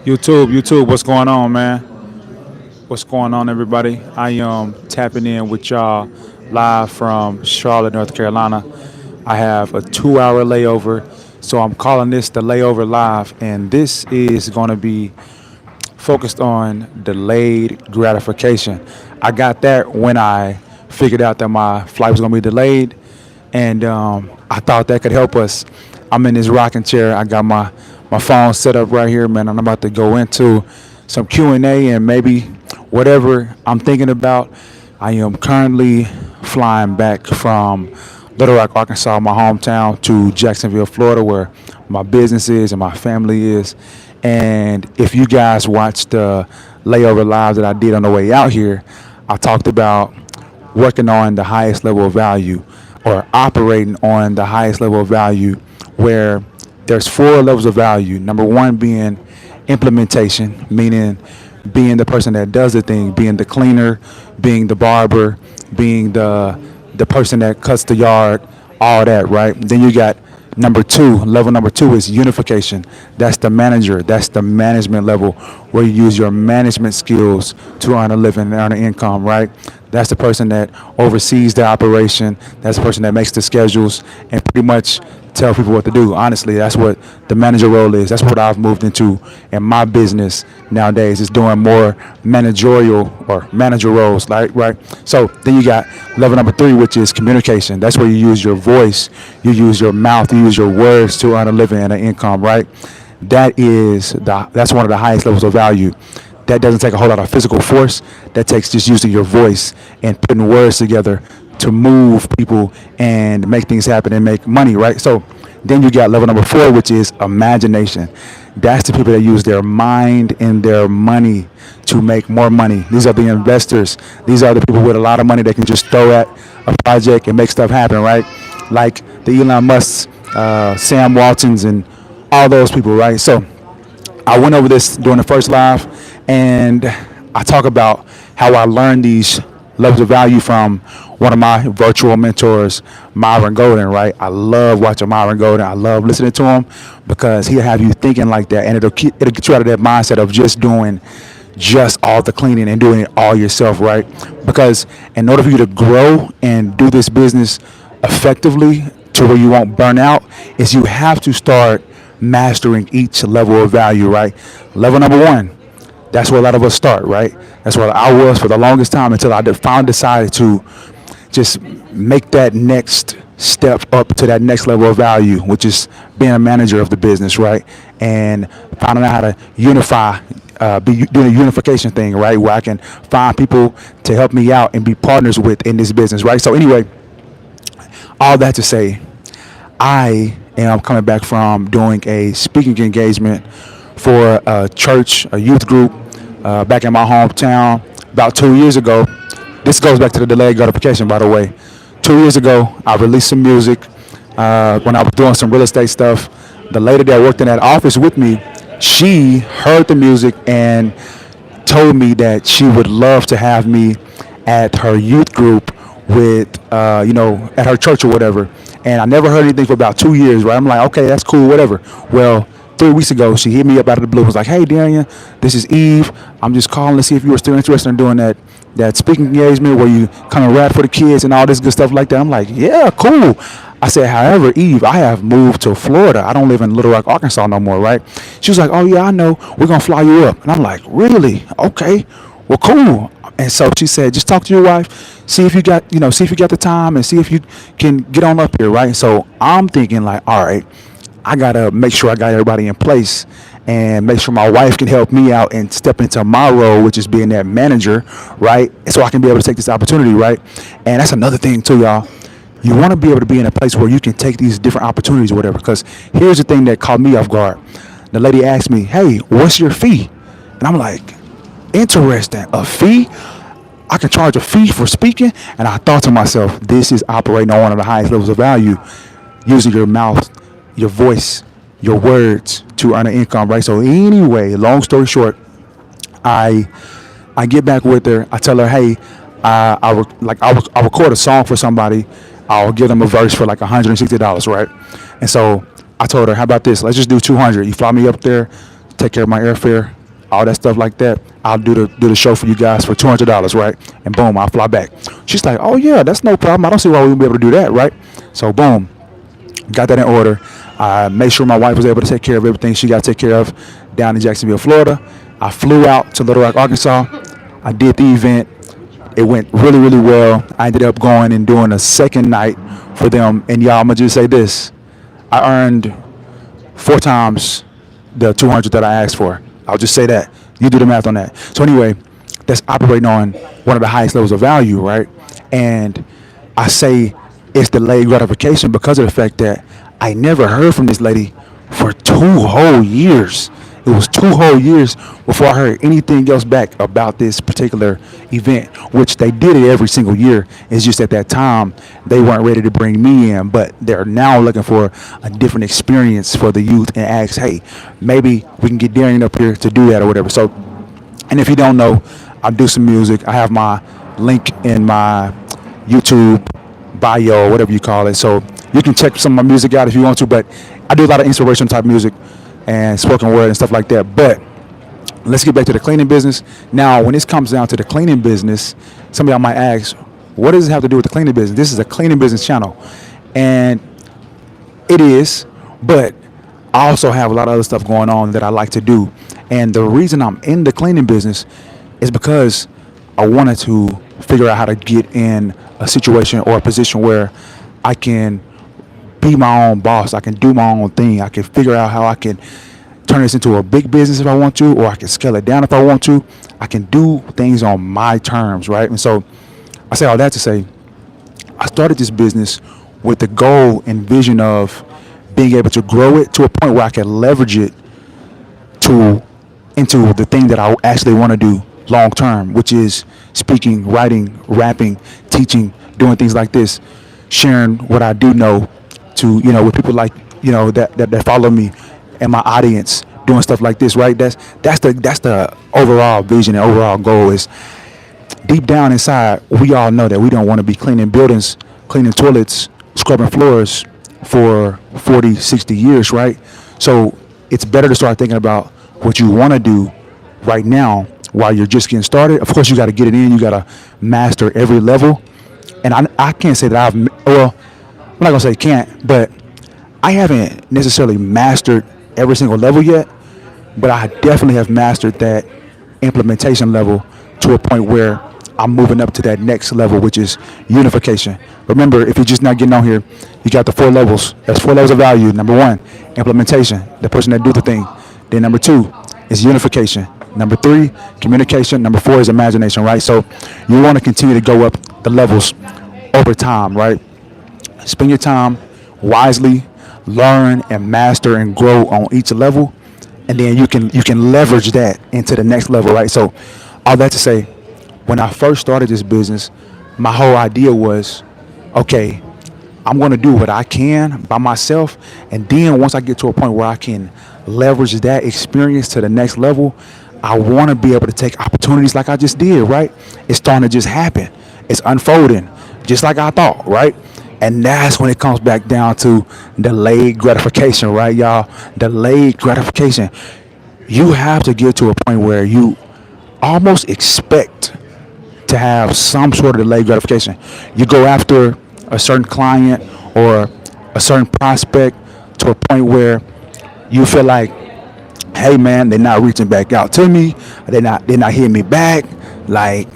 YouTube, what's going on, man? What's going on, everybody? I am tapping in with y'all live from Charlotte, North Carolina. I have a 2 hour layover, so I'm calling this the layover live, and this is going to be focused on delayed gratification. I got that when I figured out that my flight was going to be delayed, and I thought that could help us. I'm in this rocking chair. I got my phone set up right here, man. I'm about to go into some Q&A and maybe whatever I'm thinking about. I am currently flying back from Little Rock, Arkansas, my hometown, to Jacksonville, Florida, where my business is and my family is. And if you guys watched the layover live that I did on the way out here, I talked about working on the highest level of value or operating on the highest level of value where there's four levels of value. Number one being implementation, meaning being the person that does the thing, being the cleaner, being the barber, being the person that cuts the yard, all that, right? Then you got number two. Level number two is unification. That's the manager. That's the management level where you use your management skills to earn a living and earn an income, right? That's the person that oversees the operation. That's the person that makes the schedules and pretty much tell people what to do. Honestly, that's what the manager role is. That's what I've moved into in my business nowadays. Is doing more managerial or manager roles, like right. So then you got level number three, which is communication. That's where you use your voice, you use your mouth, you use your words to earn a living and an income, right? That's one of the highest levels of value. That doesn't take a whole lot of physical force. That takes just using your voice and putting words together to move people and make things happen and make money, right? So then you got level number four, which is imagination. That's the people that use their mind and their money to make more money. These are the investors. These are the people with a lot of money that can just throw at a project and make stuff happen, right? Like the Elon Musk, Sam Waltons, and all those people, right? So I went over this during the first live, and I talk about how I learned these levels of value from one of my virtual mentors, Myron Golden, right? I love watching Myron Golden. I love listening to him because he'll have you thinking like that, and it'll get you out of that mindset of just doing just all the cleaning and doing it all yourself, right? Because in order for you to grow and do this business effectively to where you won't burn out, is you have to start mastering each level of value, right? Level number one, that's where a lot of us start, right? That's where I was for the longest time until I finally decided to just make that next step up to that next level of value, which is being a manager of the business, right? And finding out how to unify, be doing a unification thing, right? Where I can find people to help me out and be partners with in this business, right? So anyway, all that to say, I am coming back from doing a speaking engagement for a church, a youth group, back in my hometown about 2 years ago. This goes back to the delayed gratification, by the way. 2 years ago, I released some music when I was doing some real estate stuff. The lady that worked in that office with me, she heard the music and told me that she would love to have me at her youth group with, at her church or whatever. And I never heard anything for about 2 years, right? I'm like, okay, that's cool, whatever. Well, 3 weeks ago, she hit me up out of the blue. Was like, "Hey, Darian, this is Eve. I'm just calling to see if you were still interested in doing that speaking engagement where you come and rap for the kids and all this good stuff like that." I'm like, "Yeah, cool." I said, "However, Eve, I have moved to Florida. I don't live in Little Rock, Arkansas no more, right?" She was like, "Oh yeah, I know. We're gonna fly you up." And I'm like, "Really? Okay. Well, cool." And so she said, "Just talk to your wife, see if you got the time, and see if you can get on up here, right?" So I'm thinking like, all right, I gotta make sure I got everybody in place and make sure my wife can help me out and step into my role, which is being that manager, right? So I can be able to take this opportunity, right? And that's another thing too, y'all. You want to be able to be in a place where you can take these different opportunities or whatever. Because here's the thing that caught me off guard. The lady asked me, "Hey, what's your fee?" And I'm like, interesting, a fee? I can charge a fee for speaking? And I thought to myself, this is operating on one of the highest levels of value, using your mouth, your voice, your words to earn an income, right? So anyway, long story short, I I get back with her. I tell her, hey, I'll record a song for somebody. I'll give them a verse for like $160, right? And so I told her, how about this? Let's just do 200. You fly me up there take care of my airfare, all that stuff like that. I'll do the show for you guys for $200, right? And boom, I'll fly back. She's like, oh yeah, that's no problem. I don't see why we wouldn't be able to do that, right? So boom, got that in order. I made sure my wife was able to take care of everything she got to take care of down in Jacksonville, Florida. I flew out to Little Rock, Arkansas. I did the event. It went really, really well. I ended up going and doing a second night for them. And y'all, I'm gonna just say this: I earned 4 times the 200 that I asked for. I'll just say that. You do the math on that. So anyway, that's operating on one of the highest levels of value, right? And I say it's delayed gratification because of the fact that I never heard from this lady for 2 whole years. It was 2 whole years before I heard anything else back about this particular event, which they did it every single year. It's just at that time they weren't ready to bring me in, but they're now looking for a different experience for the youth and ask, hey, maybe we can get Darian up here to do that or whatever. So, and if you don't know, I do some music. I have my link in my YouTube bio, whatever you call it. So you can check some of my music out if you want to, but I do a lot of inspirational type music and spoken word and stuff like that. But let's get back to the cleaning business. Now, when this comes down to the cleaning business, some of y'all might ask, what does it have to do with the cleaning business? This is a cleaning business channel. And it is, but I also have a lot of other stuff going on that I like to do. And the reason I'm in the cleaning business is because I wanted to figure out how to get in a situation or a position where I can be my own boss. I can do my own thing. I can figure out how I can turn this into a big business if I want to, or I can scale it down if I want to. I can do things on my terms, right? And so I say all that to say, I started this business with the goal and vision of being able to grow it to a point where I can leverage it to into the thing that I actually want to do long term, which is speaking, writing, rapping, teaching, doing things like this, sharing what I do know to, with people like, that follow me and my audience, doing stuff like this, right? That's the overall vision and overall goal. Is deep down inside, we all know that we don't want to be cleaning buildings, cleaning toilets, scrubbing floors for 40, 60 years, right? So it's better to start thinking about what you want to do right now while you're just getting started. Of course, you got to get it in. You got to master every level. And I can't say that I'm not going to say can't, but I haven't necessarily mastered every single level yet, but I definitely have mastered that implementation level to a point where I'm moving up to that next level, which is unification. Remember, if you're just not getting on here, you got the 4 levels. There's 4 levels of value. Number 1, implementation, the person that do the thing. Then number 2 is unification. Number 3, communication. Number 4 is imagination, right? So you want to continue to go up the levels over time, right? Spend your time wisely, learn and master and grow on each level, and then you can leverage that into the next level, right? So all that to say, when I first started this business, my whole idea was, okay, I'm going to do what I can by myself, and then once I get to a point where I can leverage that experience to the next level, I want to be able to take opportunities like I just did, right? It's starting to just happen. It's unfolding just like I thought, right? And that's when it comes back down to delayed gratification, right, y'all? Delayed gratification. You have to get to a point where you almost expect to have some sort of delayed gratification. You go after a certain client or a certain prospect to a point where you feel like, hey man, they're not reaching back out to me. They're not hitting me back. Like,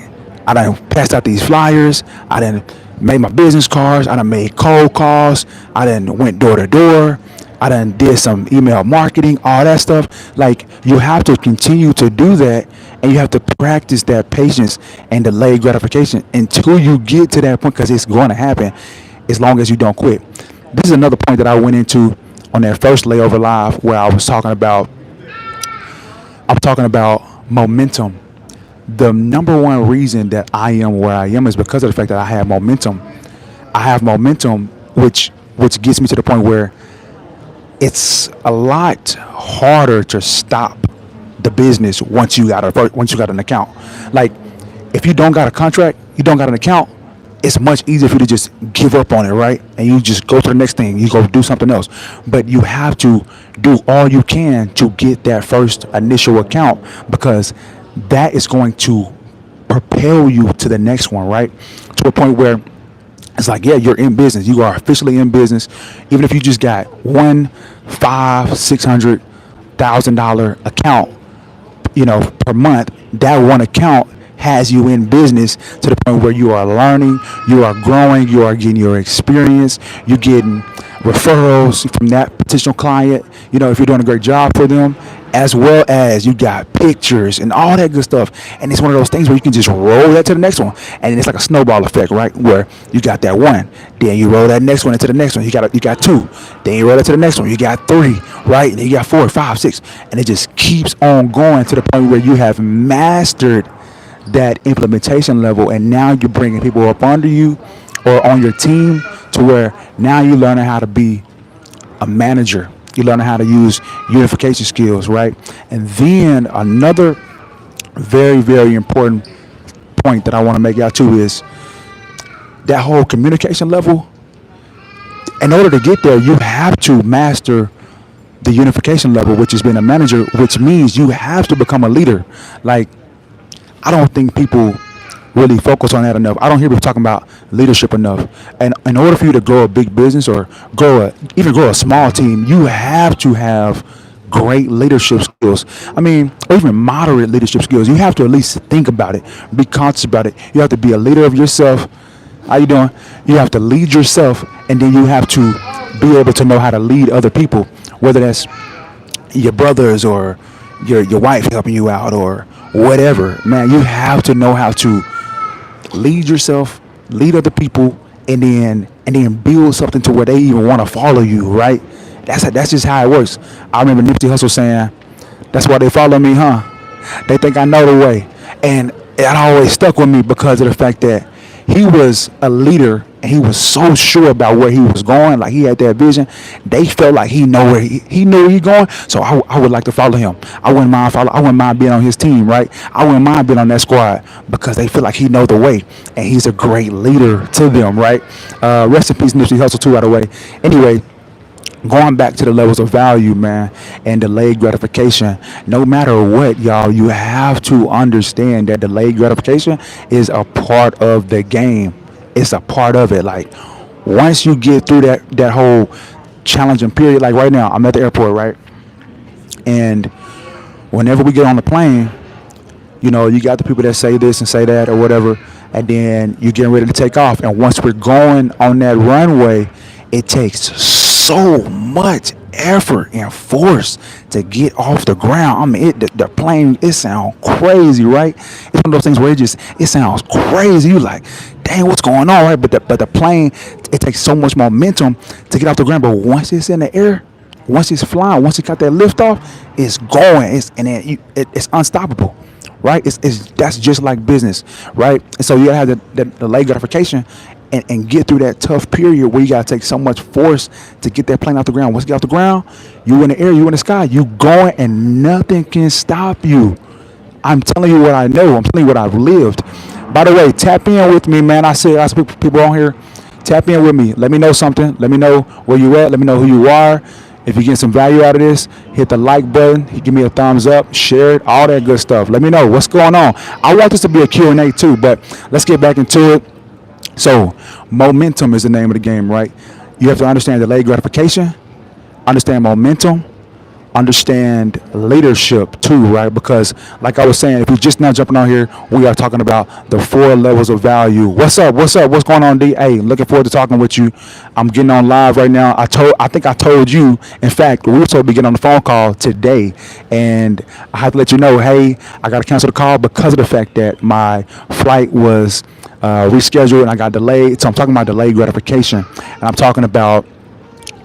I done passed out these flyers. I done made my business cards. I done made cold calls. I done went door to door. I done did some email marketing, all that stuff. Like, you have to continue to do that, and you have to practice that patience and delayed gratification until you get to that point, because it's going to happen as long as you don't quit. This is another point that I went into on that first layover live, where I'm talking about momentum. The number one reason that I am where I am is because of the fact that I have momentum. I have momentum, which gets me to the point where it's a lot harder to stop the business once you got an account. Like, if you don't got a contract, you don't got an account, it's much easier for you to just give up on it, right? And you just go to the next thing. You go do something else. But you have to do all you can to get that first initial account, because that is going to propel you to the next one, right? To a point where it's like, yeah, you're in business. You are officially in business. Even if you just got one, five, $600,000 account, per month, that one account has you in business to the point where you are learning, you are growing, you are getting your experience, you're getting referrals from that potential client, if you're doing a great job for them, as well as you got pictures and all that good stuff. And it's one of those things where you can just roll that to the next one. And it's like a snowball effect, right? Where you got that one, then you roll that next one into the next one. You got two, then you roll it to the next one. You got three, right? And then you got four, five, six. And it just keeps on going to the point where you have mastered that implementation level, and now you're bringing people up under you or on your team to where now you're learning how to be a manager. You're learning how to use unification skills, right? And then another very, very important point that I want to make out too is that whole communication level. In order to get there, you have to master the unification level, which is being a manager, which means you have to become a leader. Like, I don't think people really focus on that enough. I don't hear people talking about leadership enough. And in order for you to grow a big business or even grow a small team, you have to have great leadership skills. I mean, or even moderate leadership skills. You have to at least think about it, be conscious about it. You have to be a leader of yourself. How you doing? You have to lead yourself, and then you have to be able to know how to lead other people, whether that's your brothers or your wife helping you out or whatever. Man, you have to know how to lead yourself, lead other people, and then build something to where they even want to follow you, right? That's just how it works. I remember Nipsey Hussle saying, "That's why they follow me, huh? They think I know the way." And it always stuck with me because of the fact that he was a leader and he was so sure about where he was going. Like, he had that vision. They felt like he know where he knew where he going. So I would like to follow him. I wouldn't mind being on his team, right? I wouldn't mind being on that squad because they feel like he know the way and he's a great leader to them, right? Rest in peace, Nipsey Hussle too, by the way. Anyway, going back to the levels of value, man, and delayed gratification. No matter what, y'all, you have to understand that delayed gratification is a part of the game. It's a part of it. Like, once you get through that whole challenging period, like right now, I'm at the airport, right? And whenever we get on the plane, you got the people that say this and say that or whatever, and then you're getting ready to take off. And once we're going on that runway, it takes so much effort and force to get off the ground. I mean, the plane, it sounds crazy, right? It's one of those things where it sounds crazy. You like, dang, what's going on, right? But the plane, it takes so much momentum to get off the ground. But once it's in the air, once it's flying, once it got that lift off, it's going. It's unstoppable, right? That's just like business, right? And so you gotta have the delayed gratification and get through that tough period where you gotta take so much force to get that plane off the ground. Once you get off the ground, you in the air, you in the sky, you going, and nothing can stop you. I'm telling you what I know. I'm telling you what I've lived. By the way, tap in with me, man. I speak people on here. Tap in with me. Let me know something. Let me know where you at. Let me know who you are. If you get some value out of this, hit the like button. Give me a thumbs up. Share it. All that good stuff. Let me know what's going on. I want this to be a Q&A too, but let's get back into it. So, momentum is the name of the game, right? You have to understand delayed gratification, understand momentum, understand leadership too, right? Because, like I was saying, if you're just now jumping on here, we are talking about the 4 levels of value. What's up? What's going on, D? Hey, looking forward to talking with you. I'm getting on live right now. I think I told you, in fact, we were told to get on the phone call today, and I have to let you know, hey, I got to cancel the call because of the fact that my flight was rescheduled and I got delayed. So I'm talking about delayed gratification, and I'm talking about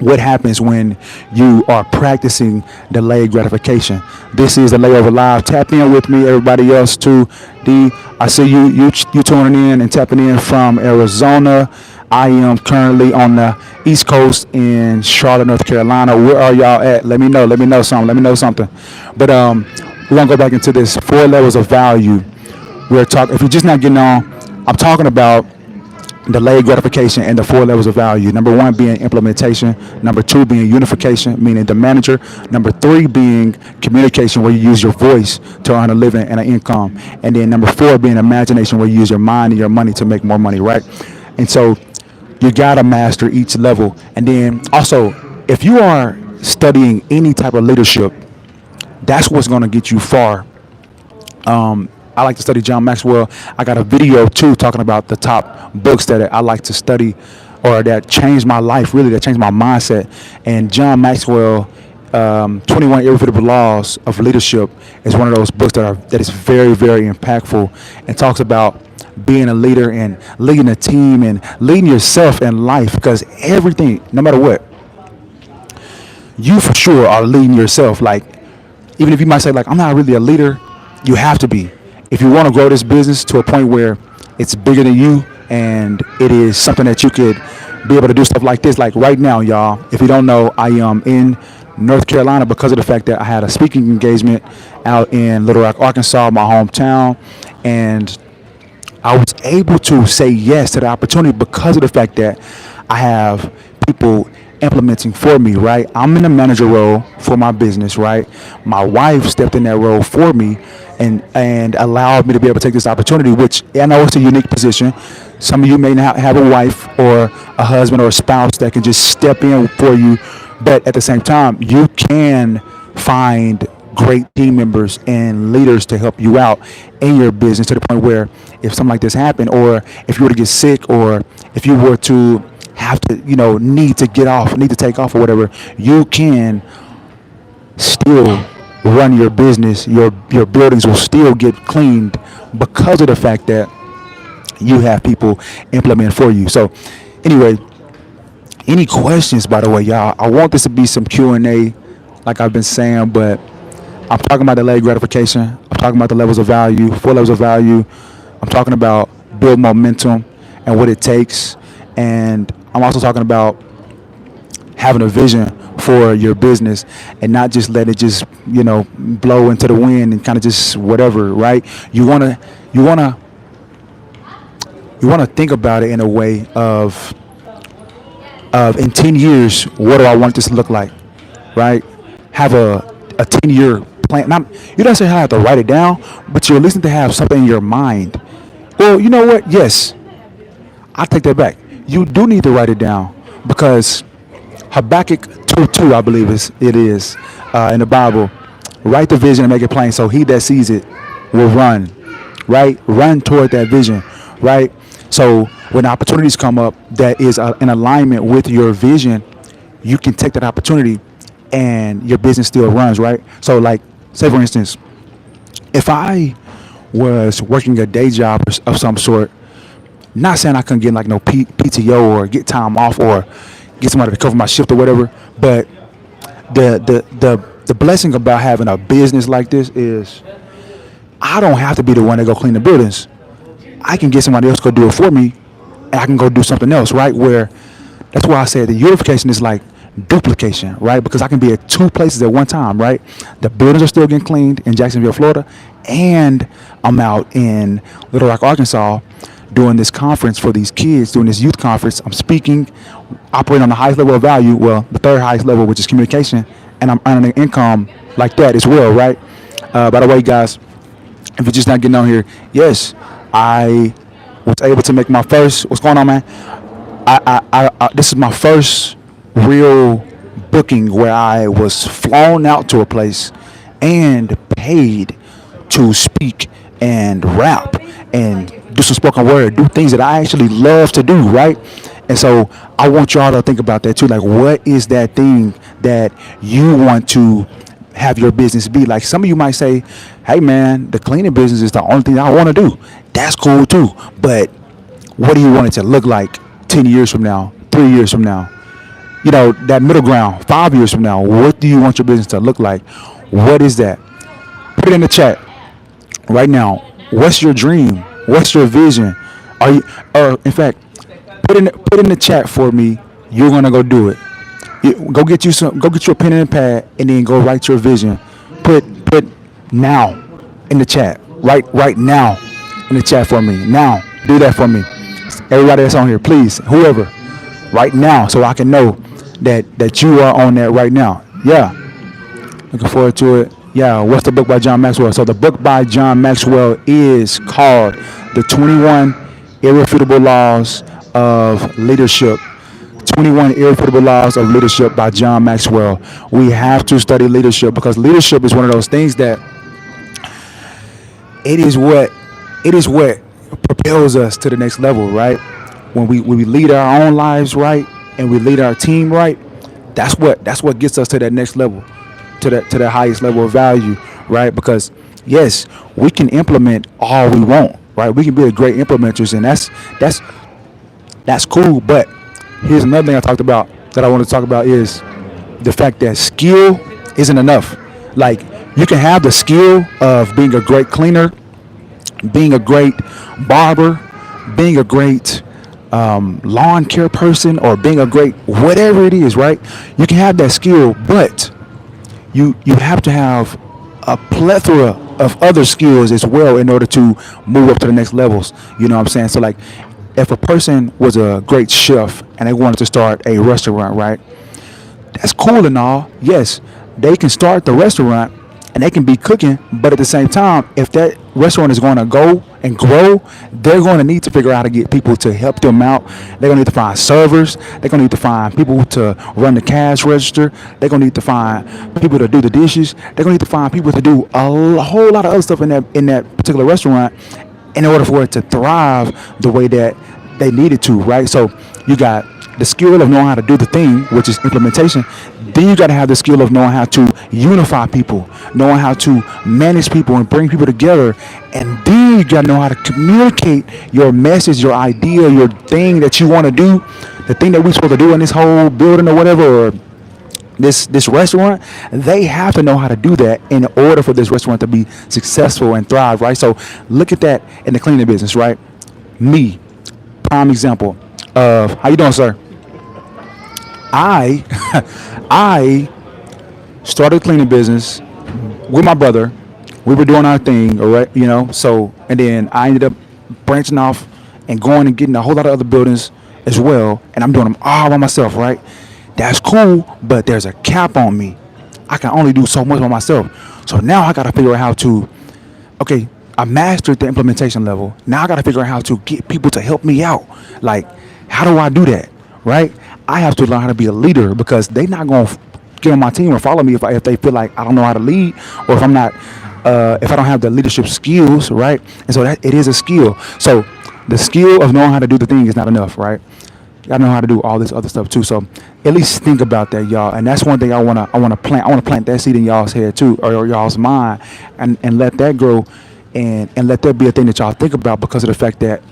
what happens when you are practicing delayed gratification. This is the Layover Live. Tap in with me, everybody else too. D, I see you tuning in and tapping in from Arizona. I am currently on the East Coast in Charlotte, North Carolina. Where are y'all at? Let me know something. But we're gonna go back into this 4 levels of value. We're talking. If you're just not getting on, I'm talking about delayed gratification, and the four levels of value. Number one being implementation. Number two being unification, meaning the manager. Number three being communication, where you use your voice to earn a living and an income. And then number four being imagination, where you use your mind and your money to make more money, right? And so you gotta master each level. And then also, if you are studying any type of leadership, that's what's gonna get you far. I like to study John Maxwell. I got a video too talking about the top books that I like to study, or that changed my life, really, that changed my mindset. And John Maxwell, 21 Irrefutable Laws of Leadership, is one of those books that is very, very impactful, and talks about being a leader and leading a team and leading yourself in life, because everything, no matter what, you for sure are leading yourself. Like, even if you might say, like, I'm not really a leader, you have to be. If you want to grow this business to a point where it's bigger than you, and it is something that you could be able to do stuff like this. Like right now, y'all, if you don't know, I am in North Carolina because of the fact that I had a speaking engagement out in Little Rock, Arkansas, my hometown, and I was able to say yes to the opportunity because of the fact that I have people implementing for me, right? I'm in a manager role for my business, right? My wife stepped in that role for me, and allowed me to be able to take this opportunity, which I know it's a unique position. Some of you may not have a wife or a husband or a spouse that can just step in for you, but at the same time, you can find great team members and leaders to help you out in your business, to the point where if something like this happened, or if you were to get sick, or if you were to have to, need to get off, need to take off or whatever, you can still run your business. Your buildings will still get cleaned because of the fact that you have people implement for you. So anyway, any questions, by the way, y'all? I want this to be some Q&A, like I've been saying, but I'm talking about delayed gratification. I'm talking about the levels of value, four levels of value. I'm talking about build momentum and what it takes. And I'm also talking about having a vision for your business, and not just let it just, blow into the wind and kind of just whatever, right? You wanna think about it in a way of in 10 years, what do I want this to look like, right? Have a 10-year plan. Not, you don't necessarily have to write it down, but you're listening to have something in your mind. Well, you know what? Yes, I take that back. You do need to write it down, because Habakkuk 2:2, I believe it is in the Bible. Write the vision and make it plain, so he that sees it will run, right? Run toward that vision, right? So when opportunities come up that is in alignment with your vision, you can take that opportunity and your business still runs, right? So, like, say for instance, if I was working a day job of some sort, not saying I couldn't get like no PTO or get time off or get somebody to cover my shift or whatever, but the blessing about having a business like this is I don't have to be the one to go clean the buildings. I can get somebody else to go do it for me, and I can go do something else, right? Where that's why I said the unification is like duplication, right? Because I can be at two places at one time, right? The buildings are still getting cleaned in Jacksonville, Florida, and I'm out in Little Rock, Arkansas, doing this conference for these kids, doing this youth conference. I'm speaking, operating on the highest level of value, well, the third highest level, which is communication, and I'm earning income like that as well, right? By the way, guys, if you're just not getting on here, yes, I was able to make my first, what's going on, man? This is my first real booking where I was flown out to a place and paid to speak and rap and do some spoken word, do things that I actually love to do, right? And so I want y'all to think about that too. Like, what is that thing that you want to have your business be? Like, some of you might say, hey man, the cleaning business is the only thing I want to do. That's cool too. But what do you want it to look like 10 years from now, 3 years from now? That middle ground, 5 years from now, what do you want your business to look like? What is that? Put it in the chat right now. What's your dream? What's your vision? Or in fact, put in the chat for me. You're gonna go do it. Go get you a pen and a pad, and then go write your vision. Put now in the chat. Right now in the chat for me. Now, do that for me. Everybody that's on here, please, whoever, right now, so I can know that you are on that right now. Yeah, looking forward to it. Yeah, what's the book by John Maxwell? So the book by John Maxwell is called The 21 Irrefutable Laws of Leadership. 21 Irrefutable Laws of Leadership by John Maxwell. We have to study leadership because leadership is one of those things that it is what it is what propels us to the next level, right? When we lead our own lives right and we lead our team right, that's what gets us to that next level, to the highest level of value, right? Because yes, we can implement all we want, right? We can be a great implementers, and that's cool. But here's another thing I talked about that I want to talk about is the fact that skill isn't enough. Like you can have the skill of being a great cleaner, being a great barber, being a great lawn care person, or being a great whatever it is, right? You can have that skill, but you have to have a plethora of other skills as well in order to move up to the next levels. You know what I'm saying? So like if a person was a great chef and they wanted to start a restaurant, right? That's cool and all. Yes, they can start the restaurant and they can be cooking, but at the same time, if that restaurant is going to go and grow, they're going to need to figure out how to get people to help them out. They're going to need to find servers. They're going to need to find people to run the cash register. They're going to need to find people to do the dishes. They're going to need to find people to do a whole lot of other stuff in that particular restaurant in order for it to thrive the way that they need it to, right? So you got the skill of knowing how to do the thing, which is implementation. Then you got to have the skill of knowing how to unify people, knowing how to manage people and bring people together. And then you got to know how to communicate your message, your idea, your thing that you want to do, the thing that we're supposed to do in this whole building or whatever, or this restaurant. They have to know how to do that in order for this restaurant to be successful and thrive, right? So look at that in the cleaning business, right? Me, prime example of how you doing, sir? I I started a cleaning business with my brother. We were doing our thing, all right, So and then I ended up branching off and going and getting a whole lot of other buildings as well, and I'm doing them all by myself, right? That's cool, but there's a cap on me. I can only do so much by myself. So now I got to figure out how to. Okay, I mastered the implementation level. Now I got to figure out how to get people to help me out. Like, how do I do that, right? I have to learn how to be a leader because they not gonna get on my team or follow me if they feel like I don't know how to lead, or if I'm not if I don't have the leadership skills, right? And so that it is a skill. So the skill of knowing how to do the thing is not enough, right? I know how to do all this other stuff too. So at least think about that, y'all. And that's one thing I wanna plant. I wanna plant that seed in y'all's head too, or y'all's mind, and let that grow, and let that be a thing that y'all think about because of the fact that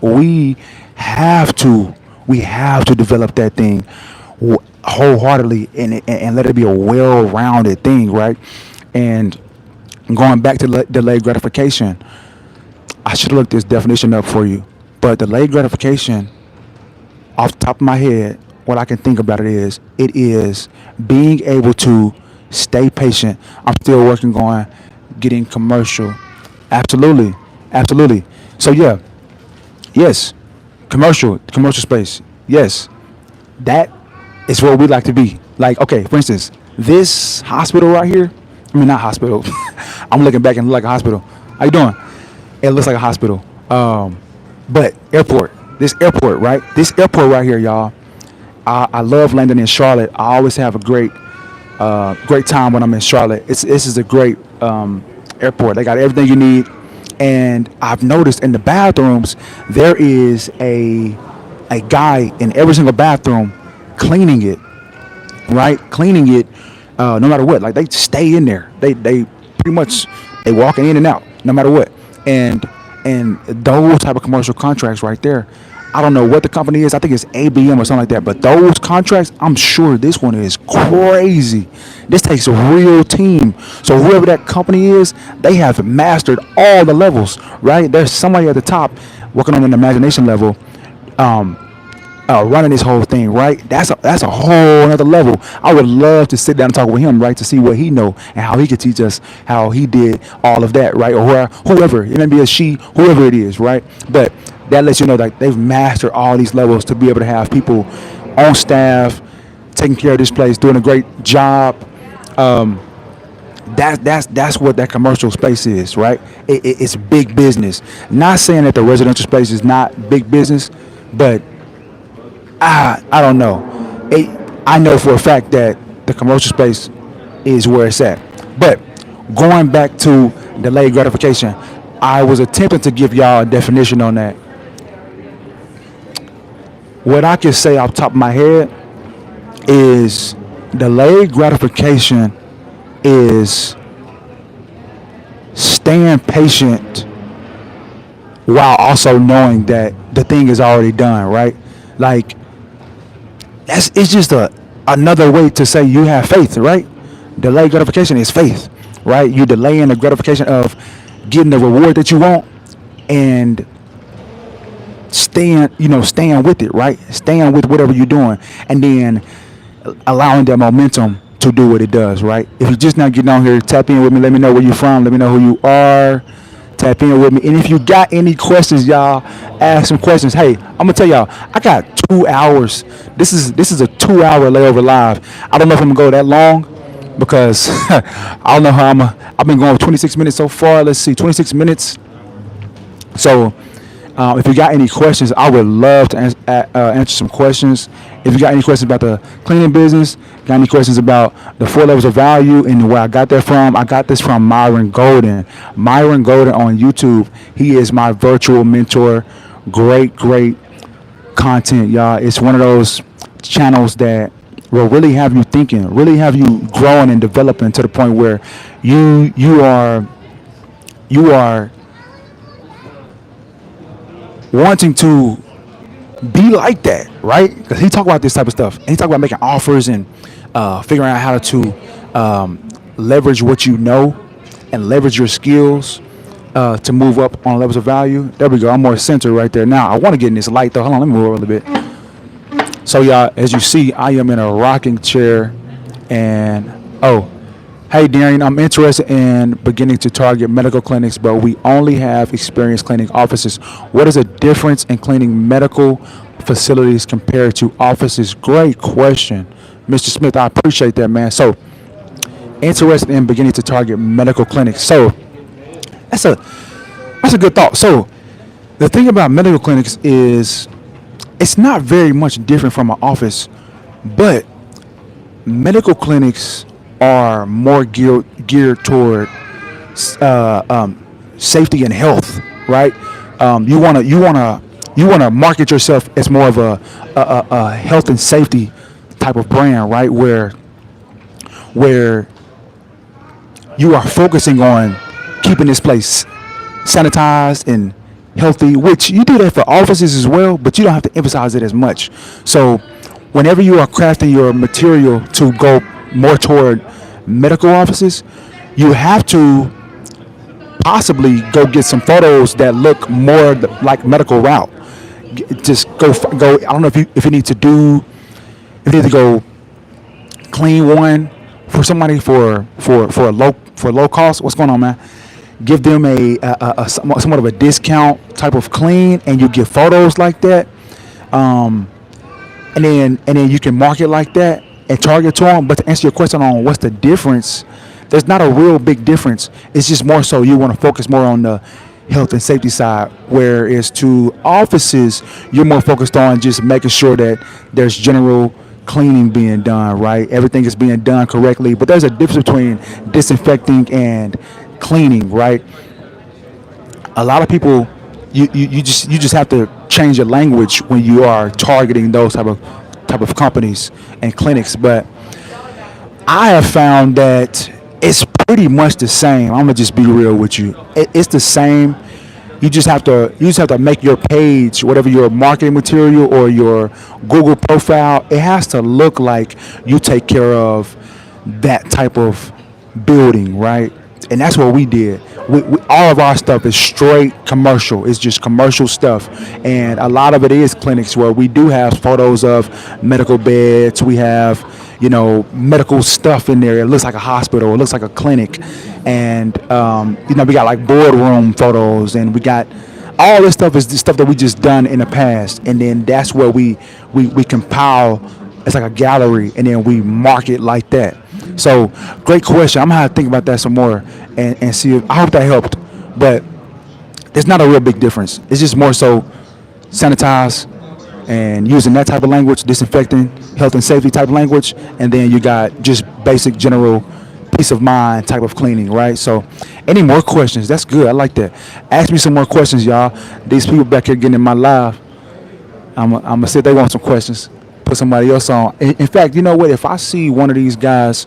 have to we have to develop that thing wholeheartedly, and let it be a well-rounded thing, right? And going back to delayed gratification, I should have looked this definition up for you. But delayed gratification, off the top of my head, what I can think about it is being able to stay patient. I'm still working on getting commercial. Absolutely, absolutely. So yeah, yes, commercial space. Yes, that is where we like to be. Like, okay, for instance, this hospital right here. I mean, not hospital. I'm looking back and it look like a hospital. How you doing? It looks like a hospital. But airport. This airport, right? This airport right here, y'all. I love landing in Charlotte. I always have a great time when I'm in Charlotte. This is a great airport. They got everything you need. And I've noticed in the bathrooms there is a guy in every single bathroom cleaning it, right? Cleaning it, no matter what. Like they stay in there. They pretty much they walking in and out, no matter what. And those type of commercial contracts right there. I don't know what the company is. I think it's ABM or something like that. But those contracts, I'm sure this one is crazy. This takes a real team. So whoever that company is, they have mastered all the levels, right? There's somebody at the top working on an imagination level, running this whole thing, right? That's a whole another level. I would love to sit down and talk with him, right, to see what he know and how he could teach us how he did all of that, right? Or whoever it may be, a she, whoever it is, right? But that lets you know that they've mastered all these levels to be able to have people on staff taking care of this place, doing a great job. Um, that's what that commercial space is, right? It's big business. Not saying that the residential space is not big business, but I don't know. I know for a fact that the commercial space is where it's at. But going back to delayed gratification, I was attempting to give y'all a definition on that. What I can say off the top of my head is delayed gratification is staying patient while also knowing that the thing is already done, right? Like it's just a another way to say you have faith, right? Delayed gratification is faith, right? You delaying the gratification of getting the reward that you want and staying with it, right? Staying with whatever you're doing, and then allowing that momentum to do what it does, right? If you're just not getting on here, tap in with me. Let me know where you're from. Let me know who you are. Tap in with me. And if you got any questions, y'all, ask some questions. Hey, I'm gonna tell y'all, I got 2 hours. This is a 2 hour layover live. I don't know if I'm gonna go that long because I don't know how I've been going 26 minutes so far. Let's see, 26 minutes. So if you got any questions, I would love to answer some questions. If you got any questions about the cleaning business, got any questions about the 4 levels of value and where I got that from, I got this from Myron Golden. Myron Golden on YouTube. He is my virtual mentor. Great, great content, y'all. It's one of those channels that will really have you thinking, really have you growing and developing to the point where you are wanting to be like that, right? Because he talk about this type of stuff, and he talk about making offers and figuring out how to leverage what you know and leverage your skills to move up on levels of value. There we go. I'm more centered right there. Now I want to get in this light though. Hold on, let me move a little bit. So y'all, as you see, I am in a rocking chair, and oh, hey Darian, I'm interested in beginning to target medical clinics, but we only have experience cleaning offices. What is the difference in cleaning medical facilities compared to offices? Great question, Mr. Smith. I appreciate that, man. So, interested in beginning to target medical clinics. So, that's a that's a good thought. So, the thing about medical clinics is it's not very much different from an office, but medical clinics are more geared toward safety and health, right? You wanna market yourself as more of a health and safety type of brand, right? Where you are focusing on keeping this place sanitized and healthy, which you do that for offices as well, but you don't have to emphasize it as much. So whenever you are crafting your material to go more toward medical offices, you have to possibly go get some photos that look more like medical route. Just go. I don't know if you need to do if you need to go clean one for somebody for low cost. What's going on, man? Give them a somewhat of a discount type of clean, and you get photos like that. And then you can market like that and target to them. But to answer your question on what's the difference, there's not a real big difference. It's just more so you want to focus more on the health and safety side, whereas to offices, you're more focused on just making sure that there's general cleaning being done, right? Everything is being done correctly. But there's a difference between disinfecting and cleaning, right? A lot of people, you just have to change your language when you are targeting those type of companies and clinics. But I have found that it's pretty much the same. I'm gonna just be real with you. It's the same. You just have to make your page, whatever your marketing material or your Google profile, it has to look like you take care of that type of building, right? And that's what we did. we all of our stuff is straight commercial. It's just commercial stuff, and a lot of it is clinics where we do have photos of medical beds. We have, medical stuff in there. It looks like a hospital. It looks like a clinic, and we got like boardroom photos, and we got all this stuff is the stuff that we just done in the past, and then that's where we compile. It's like a gallery, and then we mark it like that. So, great question. I'm gonna have to think about that some more and see. I hope that helped, but there's not a real big difference. It's just more so sanitize and using that type of language, disinfecting, health and safety type of language, and then you got just basic general peace of mind type of cleaning, right? So, any more questions? That's good. I like that. Ask me some more questions, y'all. These people back here getting in my live. I'm gonna see if they want some questions. Put somebody else on. In fact, you know what? If I see one of these guys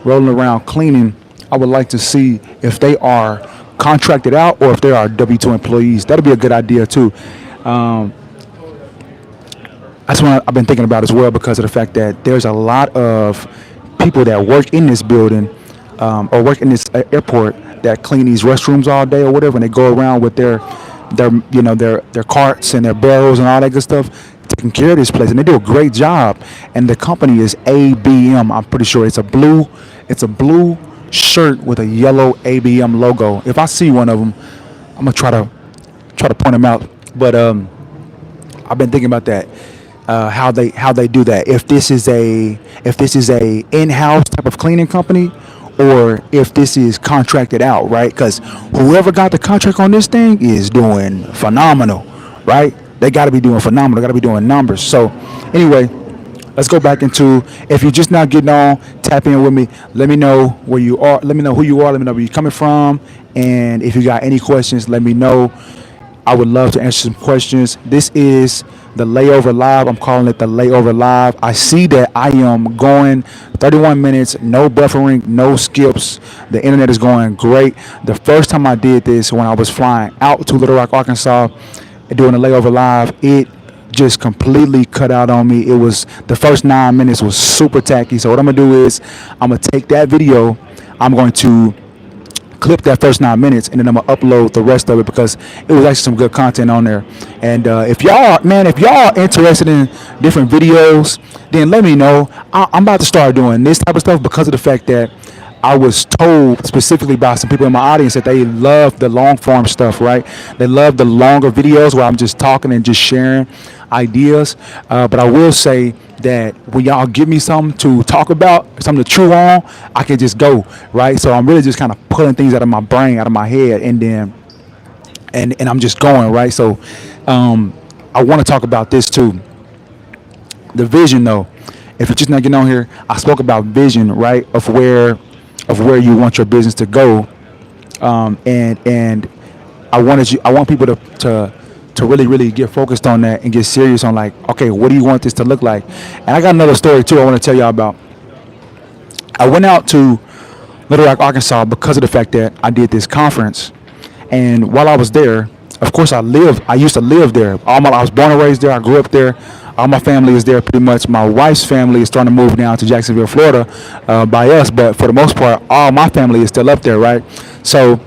rolling around cleaning, I would like to see if they are contracted out or if they are W-2 employees. That'd be a good idea too. Um, that's what I've been thinking about as well, because of the fact that there's a lot of people that work in this building, or work in this airport, that clean these restrooms all day or whatever, and they go around with their carts and their barrels and all that good stuff, taking care of this place, and they do a great job. And the company is ABM. I'm pretty sure it's a blue shirt with a yellow ABM logo. If I see one of them, I'm gonna try to point them out. But I've been thinking about that, how they do that. If this is a in-house type of cleaning company, or if this is contracted out, right? Because whoever got the contract on this thing is doing phenomenal, right? They got to be doing phenomenal. They got to be doing numbers. So, anyway, let's go back into. If you're just now getting on, tap in with me. Let me know where you are. Let me know who you are. Let me know where you're coming from. And if you got any questions, let me know. I would love to answer some questions. This is the Layover Live. I'm calling it the Layover Live. I see that I am going 31 minutes, no buffering, no skips. The internet is going great. The first time I did this, when I was flying out to Little Rock, Arkansas, doing the Layover Live, it just completely cut out on me. It was, the first 9 minutes was super tacky. So what I'm gonna do is I'm gonna take that video. I'm going to clip that first 9 minutes, and then I'm gonna upload the rest of it, because it was actually some good content on there. And if y'all are interested in different videos, then let me know. I'm about to start doing this type of stuff, because of the fact that I was told specifically by some people in my audience that they love the long form stuff, right? They love the longer videos where I'm just talking and just sharing ideas. But I will say that when y'all give me something to talk about, something to chew on, I can just go, right? So I'm really just kind of pulling things out of my brain, out of my head, and then and I'm just going, right? So I want to talk about this too. The vision, though. If you're just not getting on here, I spoke about vision, right? Of where you want your business to go, and I want people to really get focused on that and get serious on, like, okay, what do you want this to look like? And I got another story too I want to tell y'all about. I went out to Little Rock, Arkansas, because of the fact that I did this conference, and while I was there, of course, I used to live there. I was born and raised there. I grew up there. All my family is there pretty much. My wife's family is starting to move down to Jacksonville, Florida, by us. But for the most part, all my family is still up there, right? So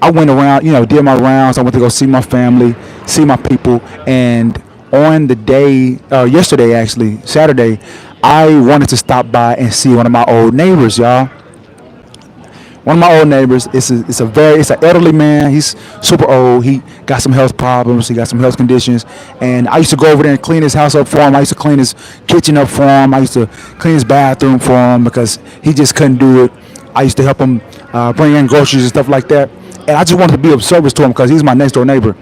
I went around, did my rounds. I went to go see my family, see my people. And on the day, yesterday actually, Saturday, I wanted to stop by and see one of my old neighbors, y'all. One of my old neighbors, it's an elderly man. He's super old. He got some health problems. He got some health conditions. And I used to go over there and clean his house up for him. I used to clean his kitchen up for him. I used to clean his bathroom for him, because he just couldn't do it. I used to help him bring in groceries and stuff like that. And I just wanted to be of service to him, because he's my next door neighbor.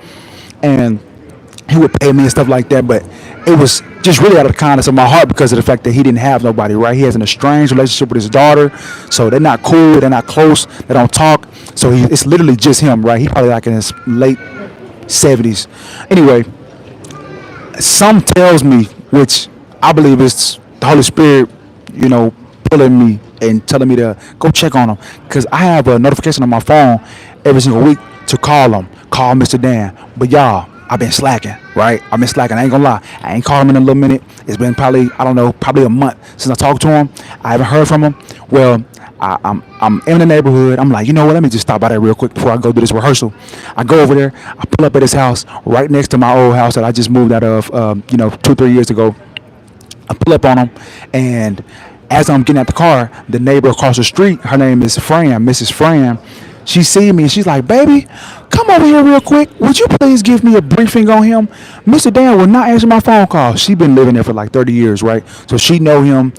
And he would pay me and stuff like that. But it was just really out of the kindness of my heart, because of the fact that he didn't have nobody, right? He has an estranged relationship with his daughter, so they're not cool, they're not close, they don't talk. So it's literally just him, right? He's probably like in his late 70s. Anyway, some tells me, which I believe is the Holy Spirit, pulling me and telling me to go check on him, because I have a notification on my phone every single week to call Mr. Dan. But y'all, I've been slacking, right? I've been slacking. I ain't gonna lie. I ain't called him in a little minute. It's been probably a month since I talked to him. I haven't heard from him. Well, I'm in the neighborhood. I'm like, you know what? Let me just stop by there real quick before I go do this rehearsal. I go over there. I pull up at his house right next to my old house that I just moved out of, 2 3 years ago. I pull up on him, and as I'm getting out the car, the neighbor across the street, her name is Fran, Mrs. Fran. She see me and she's like, "Baby, come over here real quick. Would you please give me a briefing on him? Mr. Dan will not answer my phone call." She been living there for like 30 years, right? So she know him.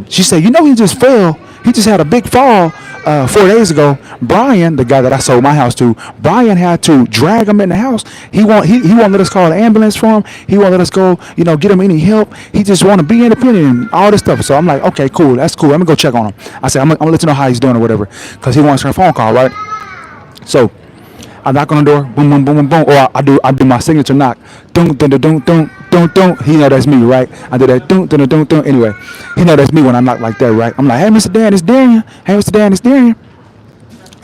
She said, "You know, he just fell. He just had a big fall 4 days ago. Brian, the guy that I sold my house to, Brian had to drag him in the house. He won't let us call an ambulance for him. He won't let us go, get him any help. He just want to be independent and all this stuff." So I'm like, "Okay, cool, that's cool. Let me go check on him." I said, I'm gonna let you know how he's doing or whatever, because he wants her phone call, right? So I knock on the door, boom, boom, boom, boom, boom, or I do my signature knock, dun, dun, dun, dun, dun, dun, dun. He know that's me, right? I do that, dun, dun, dun, dun, dun. Anyway, he know that's me when I knock like that, right? I'm like, "Hey, Mr. Dan, it's Darian. Hey, Mr. Dan, it's Darian."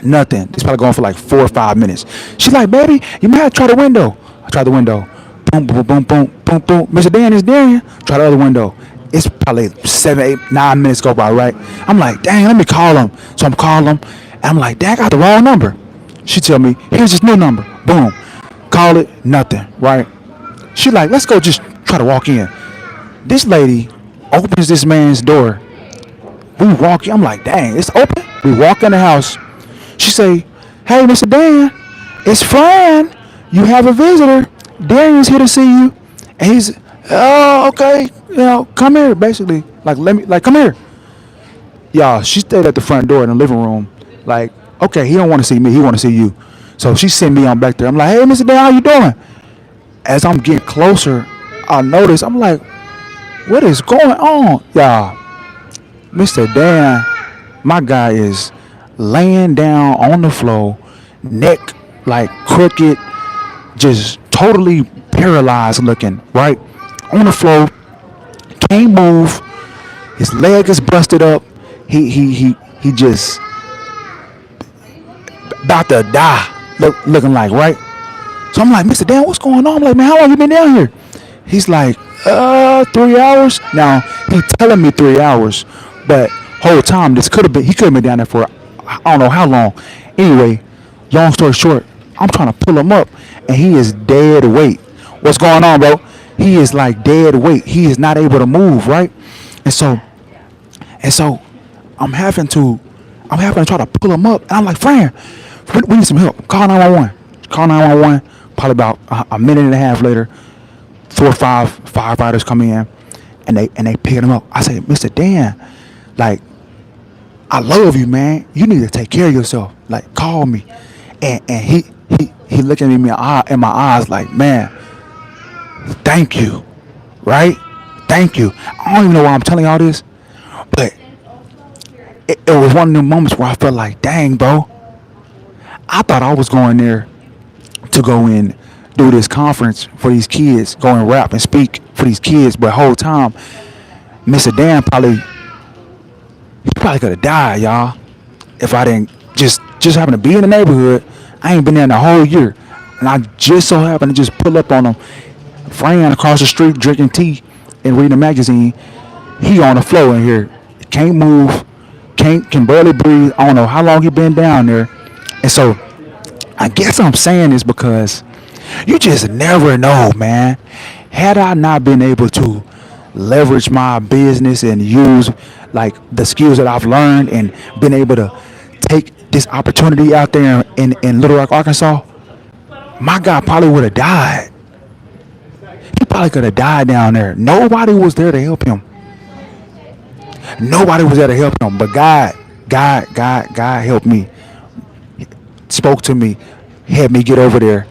Nothing. It's probably going for like 4 or 5 minutes. She's like, "Baby, you might have to try the window." I try the window. Boom, boom, boom, boom, boom, boom. "Mr. Dan, it's Darian." Try the other window. It's probably 7, 8, 9 minutes go by, right? I'm like, "Dang, let me call him." So I'm calling him, and I'm like, "Dang, I got the wrong number." She tell me, "Here's his new number." Boom. Call it, nothing, right? She like, "Let's go just try to walk in." This lady opens this man's door. We walk in. I'm like, "Dang, it's open." We walk in the house. She say, "Hey, Mr. Dan, it's Fran. You have a visitor. Darian's here to see you." And he's, "Oh, okay. Come here." Basically, like, come here. Y'all, she stayed at the front door in the living room. Like, okay, he don't want to see me. He want to see you. So she sent me on back there. I'm like, "Hey, Mr. Dan, how you doing?" As I'm getting closer, I notice, I'm like, "What is going on?" Y'all, Mr. Dan, my guy is laying down on the floor, neck like crooked, just totally paralyzed looking, right? On the floor, can't move. His leg is busted up. He just about to die, looking like, right? So I'm like, "Mr. Dan, what's going on?" I'm like, "Man, how long you been down here?" He's like, 3 hours. Now he telling me 3 hours, but whole time he could have been down there for I don't know how long. Anyway, long story short, I'm trying to pull him up, and he is dead weight. What's going on, bro? He is like dead weight. He is not able to move, right? And so, and so, I'm having to, try to pull him up. And I'm like, "Fran, we need some help. Call 911. Call 911. Probably about a minute and a half later, 4 or 5 firefighters come in, and they pick him up. I say, "Mr. Dan, like, I love you, man. You need to take care of yourself. Like, call me." And he looking at me in my eyes like, "Man, thank you, right? Thank you." I don't even know why I'm telling y'all this, but it was one of them moments where I felt like, dang, bro. I thought I was going there to go and do this conference for these kids, go and rap and speak for these kids, but whole time, Mr. Dan he probably could have died, y'all, if I didn't just happen to be in the neighborhood. I ain't been there in a whole year, and I just so happened to just pull up on him. Fran across the street drinking tea and reading a magazine. He on the floor in here, can't move, can barely breathe. I don't know how long he been down there, and so I guess I'm saying this because you just never know, man. Had I not been able to leverage my business and use like the skills that I've learned and been able to take this opportunity out there in Little Rock, Arkansas, my guy probably would have died. He probably could have died down there. Nobody was there to help him. Nobody was there to help him. But God helped me. Spoke to me, had me get over there,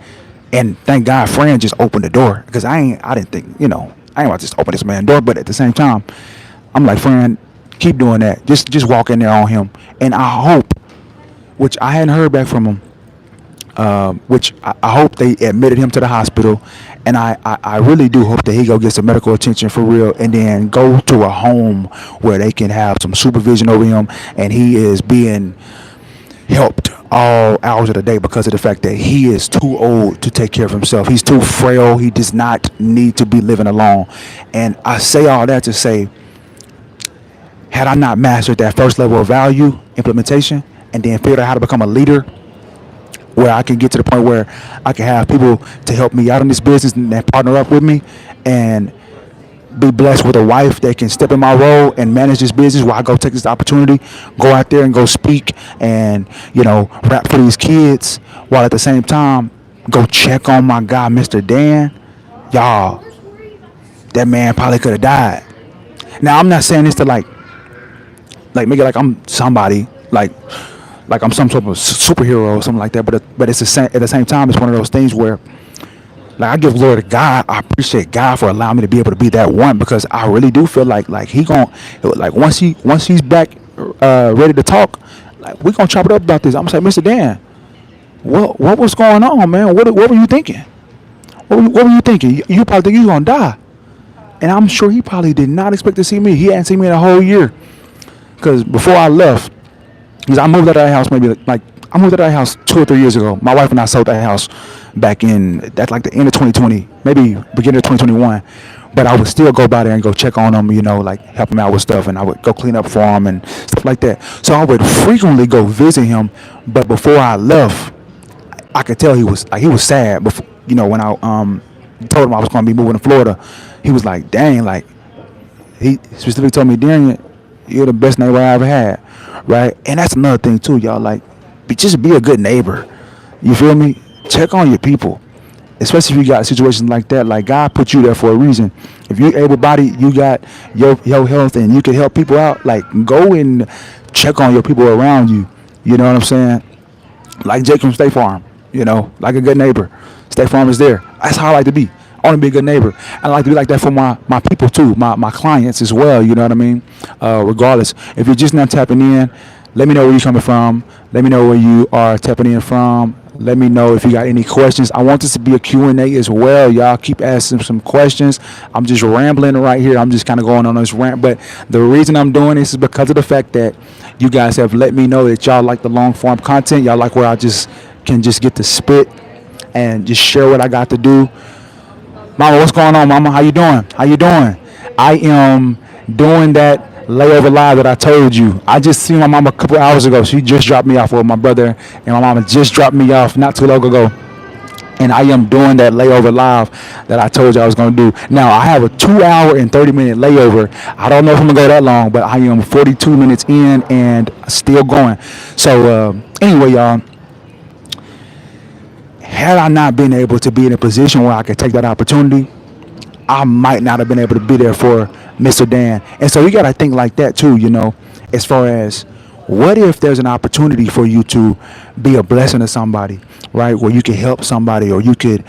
and thank God, Fran just opened the door because I didn't think, I ain't about to just open this man's door, but at the same time, I'm like, "Fran, keep doing that. Just walk in there on him." And I hope, which I hadn't heard back from him, which I hope they admitted him to the hospital, and I really do hope that he go get some medical attention for real, and then go to a home where they can have some supervision over him, and he is being helped all hours of the day because of the fact that he is too old to take care of himself. He's too frail. He does not need to be living alone. And I say all that to say, Had I not mastered that first level of value implementation and then figured out how to become a leader where I can get to the point where I can have people to help me out in this business and partner up with me and be blessed with a wife that can step in my role and manage this business while I go take this opportunity, go out there and go speak and, rap for these kids while at the same time go check on my guy, Mr. Dan. Y'all, that man probably could have died. Now I'm not saying this to like make it like I'm somebody, like I'm some sort of superhero or something like that. But it's the same at the same time. It's one of those things where like I give glory to God. I appreciate God for allowing me to be able to be that one because I really do feel like he gon' like once he's back ready to talk, like we gonna chop it up about this. I'm gonna say, Mr. Dan, what was going on, man? What were you thinking? What were you thinking? You probably think you gonna die, and I'm sure he probably did not expect to see me. He hadn't seen me in a whole year because before I left, because I moved out of that house maybe like I moved out of that house 2 or 3 years ago. My wife and I sold that house back in that's like the end of 2020, maybe beginning of 2021. But I would still go by there and go check on them, like help him out with stuff, and I would go clean up for him and stuff like that. So I would frequently go visit him. But before I left, I could tell he was sad. Before, when I told him I was going to be moving to Florida, he was like, "Dang!" Like he specifically told me, "Dang, you're the best neighbor I ever had." Right? And that's another thing too, y'all. Like, just be a good neighbor. You feel me? Check on your people, especially if you got situations like that. Like God put you there for a reason. If you're able-bodied, you got your health, and you can help people out. Like go and check on your people around you. You know what I'm saying? Like Jake from State Farm. Like a good neighbor. State Farm is there. That's how I like to be. I want to be a good neighbor. I like to be like that for my people too, my clients as well. You know what I mean? Regardless, if you're just not tapping in, let me know where you're coming from. Let me know where you are tapping in from. Let me know if you got any questions. I want this to be a Q&A as well. Y'all keep asking some questions. I'm just rambling right here. I'm just kind of going on this rant. But the reason I'm doing this is because of the fact that you guys have let me know that y'all like the long form content. Y'all like where I just can just get to spit and just share what I got to do. Mama, what's going on, Mama? How you doing? How you doing? I am doing that layover live that I told you. I just seen my mama a couple hours ago. She just dropped me off with my brother, and my mama just dropped me off not too long ago. And I am doing that layover live that I told you I was going to do. Now, I have a 2 hour and 30-minute layover. I don't know if I'm going to go that long, but I am 42 minutes in and still going. So, anyway, y'all, had I not been able to be in a position where I could take that opportunity, I might not have been able to be there for Mr. Dan. And so you got to think like that too, as far as what if there's an opportunity for you to be a blessing to somebody, right? Where you could help somebody or you could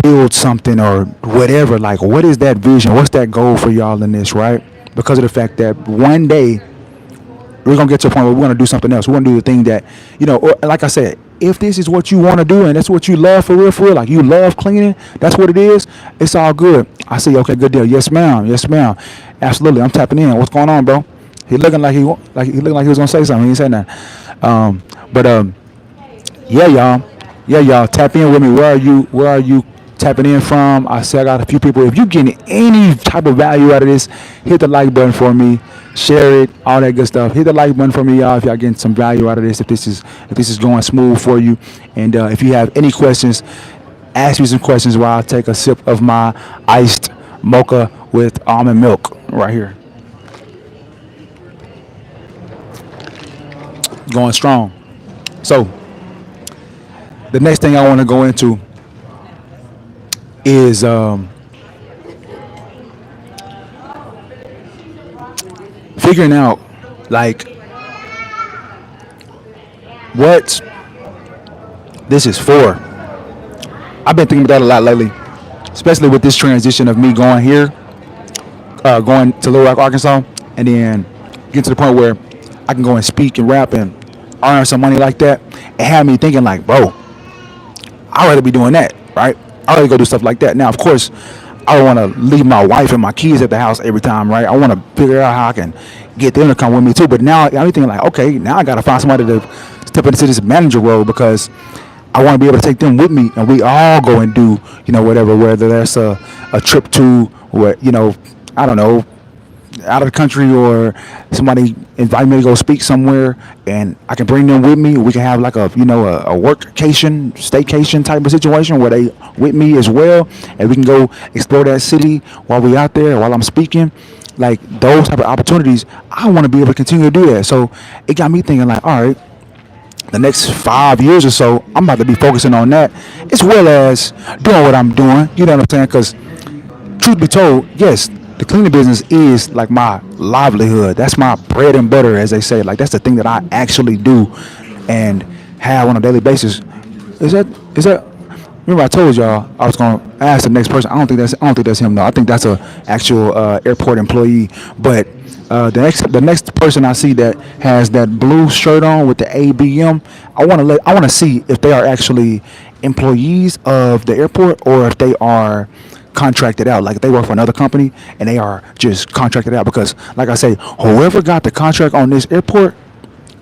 build something or whatever. Like, what is that vision? What's that goal for y'all in this, right? Because of the fact that one day we're going to get to a point where we're going to do something else. We're going to do the thing that, or, like I said, if this is what you want to do and that's what you love for real, like you love cleaning, that's what it is, it's all good. I say, okay, good deal. Yes, ma'am. Yes, ma'am. Absolutely. I'm tapping in. What's going on, bro? He looking like he was gonna say something. He ain't saying that. Yeah, y'all. Yeah, y'all. Tap in with me. Where are you tapping in from? I say I got a few people. If you getting any type of value out of this, hit the like button for me. Share it, all that good stuff. Hit the like button for me, y'all, if y'all getting some value out of this. If this is going smooth for you, and if you have any questions, ask me some questions while I take a sip of my iced mocha with almond milk right here. Going strong. So the next thing I want to go into is figuring out like what this is for. I've been thinking about that a lot lately, especially with this transition of me going here, going to Little Rock, Arkansas, and then getting to the point where I can go and speak and rap and earn some money like that. It had me thinking like, bro, I'd rather be doing that, right? I'd rather go do stuff like that. Now, of course, I don't want to leave my wife and my kids at the house every time, right? I want to figure out how I can get them to come with me too. But now I'm thinking like, okay, now I got to find somebody to step into this manager role because I want to be able to take them with me and we all go and do, whatever, whether that's a trip to what, I don't know, out of the country, or somebody invite me to go speak somewhere, and I can bring them with me. We can have like a a workcation, staycation type of situation where they with me as well, and we can go explore that city while we out there, while I'm speaking. Like those type of opportunities, I want to be able to continue to do that. So it got me thinking like, all right, the next 5 years or so, I'm about to be focusing on that, as well as doing what I'm doing. You know what I'm saying? Because truth be told, yes, the cleaning business is like my livelihood. That's my bread and butter, as they say. Like that's the thing that I actually do and have on a daily basis. Is that? Remember I told y'all I was gonna ask the next person. I don't think that's him though. I think that's a actual airport employee. But the next person I see that has that blue shirt on with the ABM, I want to see if they are actually employees of the airport or if they are contracted out. Like if they work for another company and they are just contracted out. Because like I say, whoever got the contract on this airport,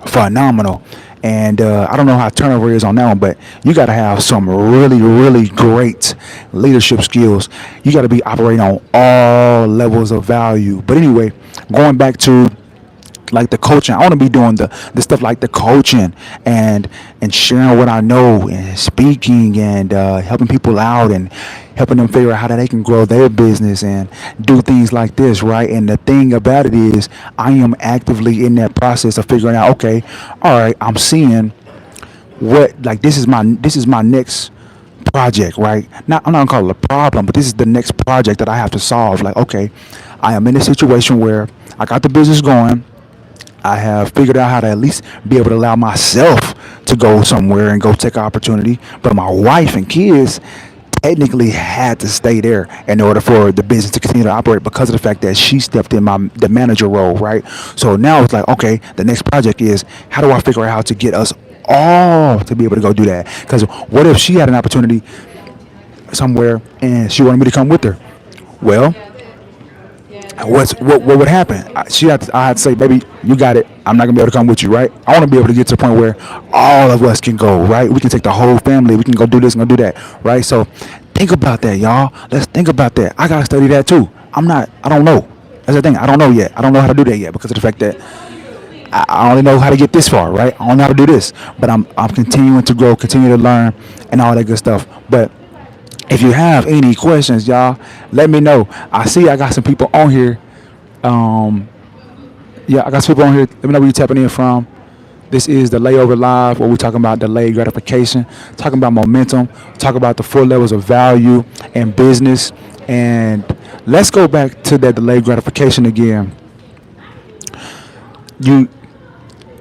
phenomenal. And I don't know how turnover is on that one, but you got to have some really, really great leadership skills. You got to be operating on all levels of value. But anyway, going back to like the coaching, I want to be doing the stuff like the coaching and sharing what I know and speaking and helping people out and helping them figure out how they can grow their business and do things like this, right? And the thing about it is, I am actively in that process of figuring out, okay, all right, I'm seeing what like this is my next project, right? Not I'm not gonna call it a problem, but this is the next project that I have to solve. Like, okay, I am in a situation where I got the business going. I have figured out how to at least be able to allow myself to go somewhere and go take an opportunity. But my wife and kids technically had to stay there in order for the business to continue to operate because of the fact that she stepped in the manager role, right? So now it's like, okay, the next project is how do I figure out how to get us all to be able to go do that? Because what if she had an opportunity somewhere and she wanted me to come with her? Well, what would happen? I had to say, baby, you got it. I'm not gonna be able to come with you, right? I want to be able to get to the point where all of us can go, right? We can take the whole family. We can go do this and go do that, right? So think about that, y'all. Let's think about that. I gotta study that too. I don't know. That's the thing. I don't know yet. I don't know how to do that yet because of the fact that I only know how to get this far, right? I don't know how to do this, but I'm continuing to grow, continue to learn, and all that good stuff. But if you have any questions, y'all, let me know. I see I got some people on here. Um, yeah, I got some people on here. Let me know where you're tapping in from. This is the Layover Live, where we're talking about delayed gratification, talking about momentum, talking about the 4 levels of value and business. And let's go back to that delayed gratification again. You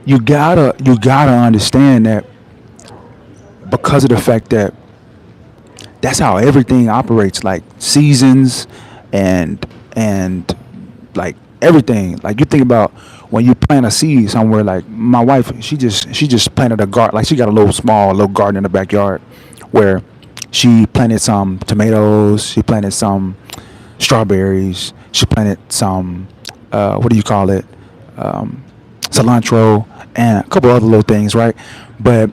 you gotta understand that because of the fact that that's how everything operates, like seasons and like everything. Like you think about when you plant a seed somewhere. Like my wife, she just planted a garden. Like she got a little garden in the backyard where she planted some tomatoes, she planted some strawberries, she planted some what do you call it, cilantro, and a couple other little things, right? But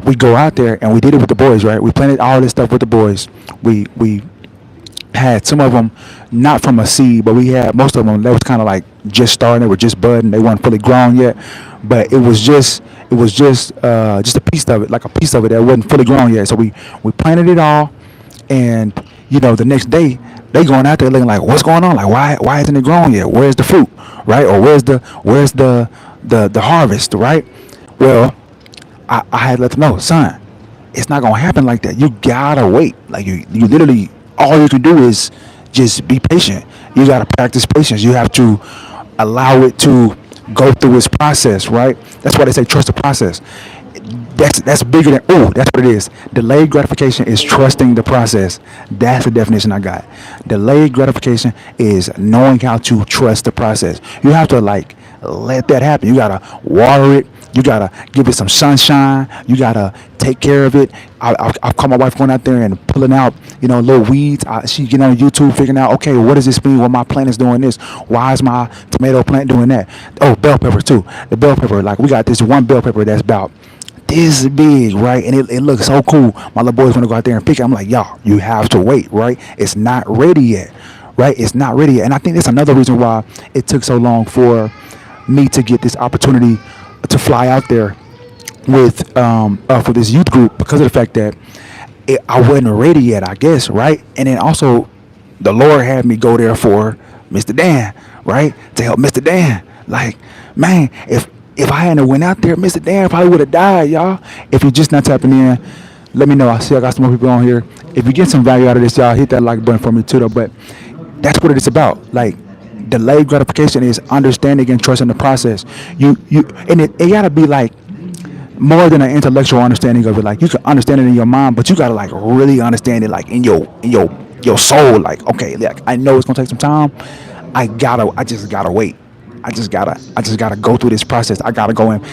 we go out there and we did it with the boys, right? We planted all this stuff with the boys. We had some of them not from a seed, but we had most of them that was kind of like just starting. They were just budding. They weren't fully grown yet, but it was just a piece of it, like a piece of it that wasn't fully grown yet. So we planted it all, and the next day they going out there looking like, what's going on? Like why isn't it grown yet? Where's the fruit, right? Or where's the harvest, right? Well, I had let them know, son, it's not gonna happen like that. You gotta wait. Like you literally, all you can do is just be patient. You gotta practice patience. You have to allow it to go through its process, right? That's why they say trust the process. That's bigger than, oh, that's what it is. Delayed gratification is trusting the process. That's the definition I got. Delayed gratification is knowing how to trust the process. You have to like let that happen. You gotta water it. You gotta give it some sunshine. You gotta take care of it. I've caught my wife going out there and pulling out, little weeds. She get on YouTube figuring out, okay, what does this mean? Well, my plant is doing this. Why is my tomato plant doing that? Oh, bell pepper too. The bell pepper, like we got this one bell pepper that's about this big, right? And it looks so cool. My little boys want to go out there and pick it. I'm like, y'all, you have to wait, right? It's not ready yet, right? It's not ready yet. And I think that's another reason why it took so long for me to get this opportunity to fly out there with for this youth group, because of the fact that I wasn't ready yet, I guess, right? And then also the Lord had me go there for Mr. Dan, right? To help Mr. Dan. Like, man, if I hadn't went out there, Mr. Dan probably would have died, y'all. If you're just not tapping in, let me know. I see I got some more people on here. If you get some value out of this, y'all, hit that like button for me too, though. But that's what it is about. Like, delayed gratification is understanding and trusting the process. And it gotta be like more than an intellectual understanding of it. Like, you can understand it in your mind, but you gotta like really understand it, like in your soul. Like, okay, like I know it's gonna take some time. I just gotta wait. I just gotta go through this process. I gotta go and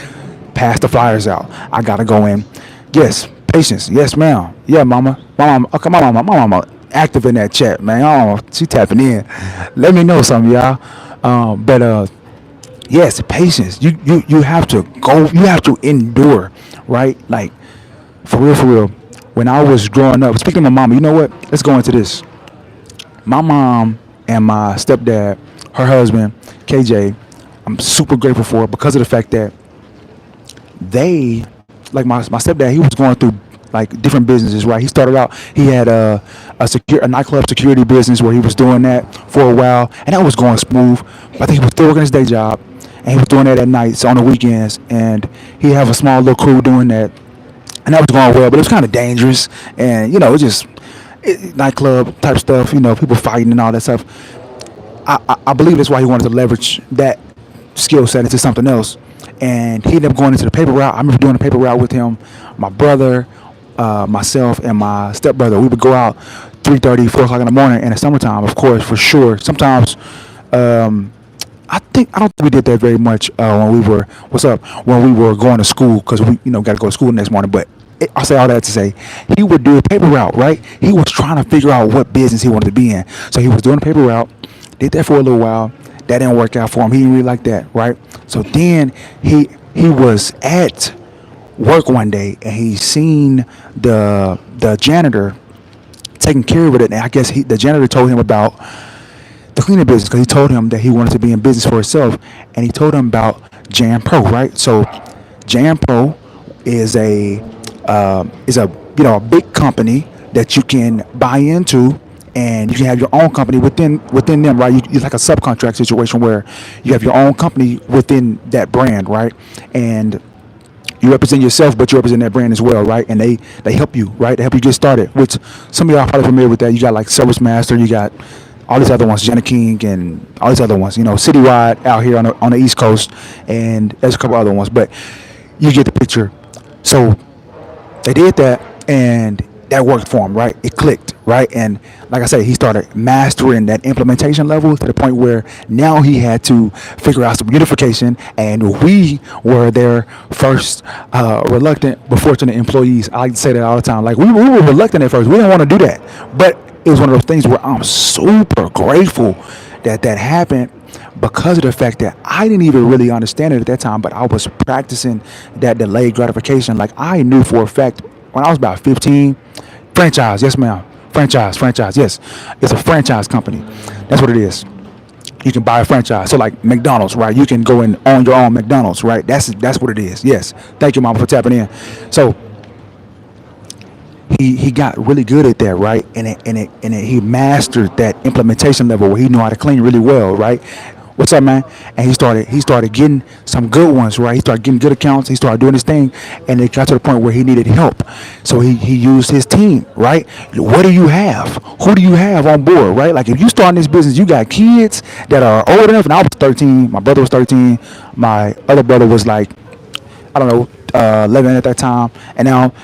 pass the flyers out. I gotta go in. Yes, patience. Yes, ma'am. Yeah, mama. Okay, my mama active in that chat, man. Oh, she tapping in. Let me know something, y'all. But yes, patience. You have to go. You have to endure, right? Like, for real, for real. When I was growing up, speaking of my mama, you know what? Let's go into this. My mom and my stepdad, her husband, KJ, I'm super grateful for it because of the fact that they, like my stepdad, he was going through like different businesses, right? He started out, he had a nightclub security business where he was doing that for a while, and that was going smooth. But I think he was still working his day job, and he was doing that at nights on the weekends, and he have a small little crew doing that, and that was going well, but it was kind of dangerous, and it was just nightclub type stuff, people fighting and all that stuff. I believe that's why he wanted to leverage that skill set into something else. And he ended up going into the paper route. I remember doing the paper route with him, my brother, myself, and my stepbrother. We would go out 3:30, 4 o'clock in the morning in the summertime, of course, for sure. Sometimes, I don't think we did that very much when we were going to school, because we, got to go to school the next morning. But I say all that to say, he would do a paper route, right? He was trying to figure out what business he wanted to be in. So he was doing a paper route, did that for a little while. That didn't work out for him. He didn't really like that, right? So then he was at work one day, and he seen the janitor taking care of it. And I guess the janitor told him about the cleaning business, because he told him that he wanted to be in business for himself, and he told him about Jan Pro, right? So Jan Pro is a big company that you can buy into, and you can have your own company within them, right? It's like a subcontract situation where you have your own company within that brand, right? And you represent yourself, but you represent that brand as well, right? And they help you, right? They help you get started. Which some of y'all are probably familiar with that. You got like Service Master, you got all these other ones, Jenna King, and all these other ones. Citywide out here on the East Coast, and there's a couple other ones, but you get the picture. So they did that, and that worked for him, right? It clicked, right? And like I said, he started mastering that implementation level to the point where now he had to figure out some unification, and we were their first reluctant but fortunate employees. I like to say that all the time. Like, we were reluctant at first. We didn't want to do that, but it was one of those things where I'm super grateful that happened, because of the fact that I didn't even really understand it at that time, but I was practicing that delayed gratification. Like, I knew for a fact when I was about 15, franchise, yes ma'am, franchise, yes, it's a franchise company. That's what it is. You can buy a franchise. So like McDonald's, right? You can go and own your own McDonald's, right? That's what it is. Yes. Thank you, mama, for tapping in. So he got really good at that, right? And he mastered that implementation level where he knew how to clean really well, right? What's up, man? And he started getting some good ones, right? He started getting good accounts. He started doing his thing, and it got to the point where he needed help. So he used his team, right? What do you have? Who do you have on board, right? Like, if you start in this business, you got kids that are old enough. And I was 13. My brother was 13. My other brother was like, I don't know, 11 at that time. And now,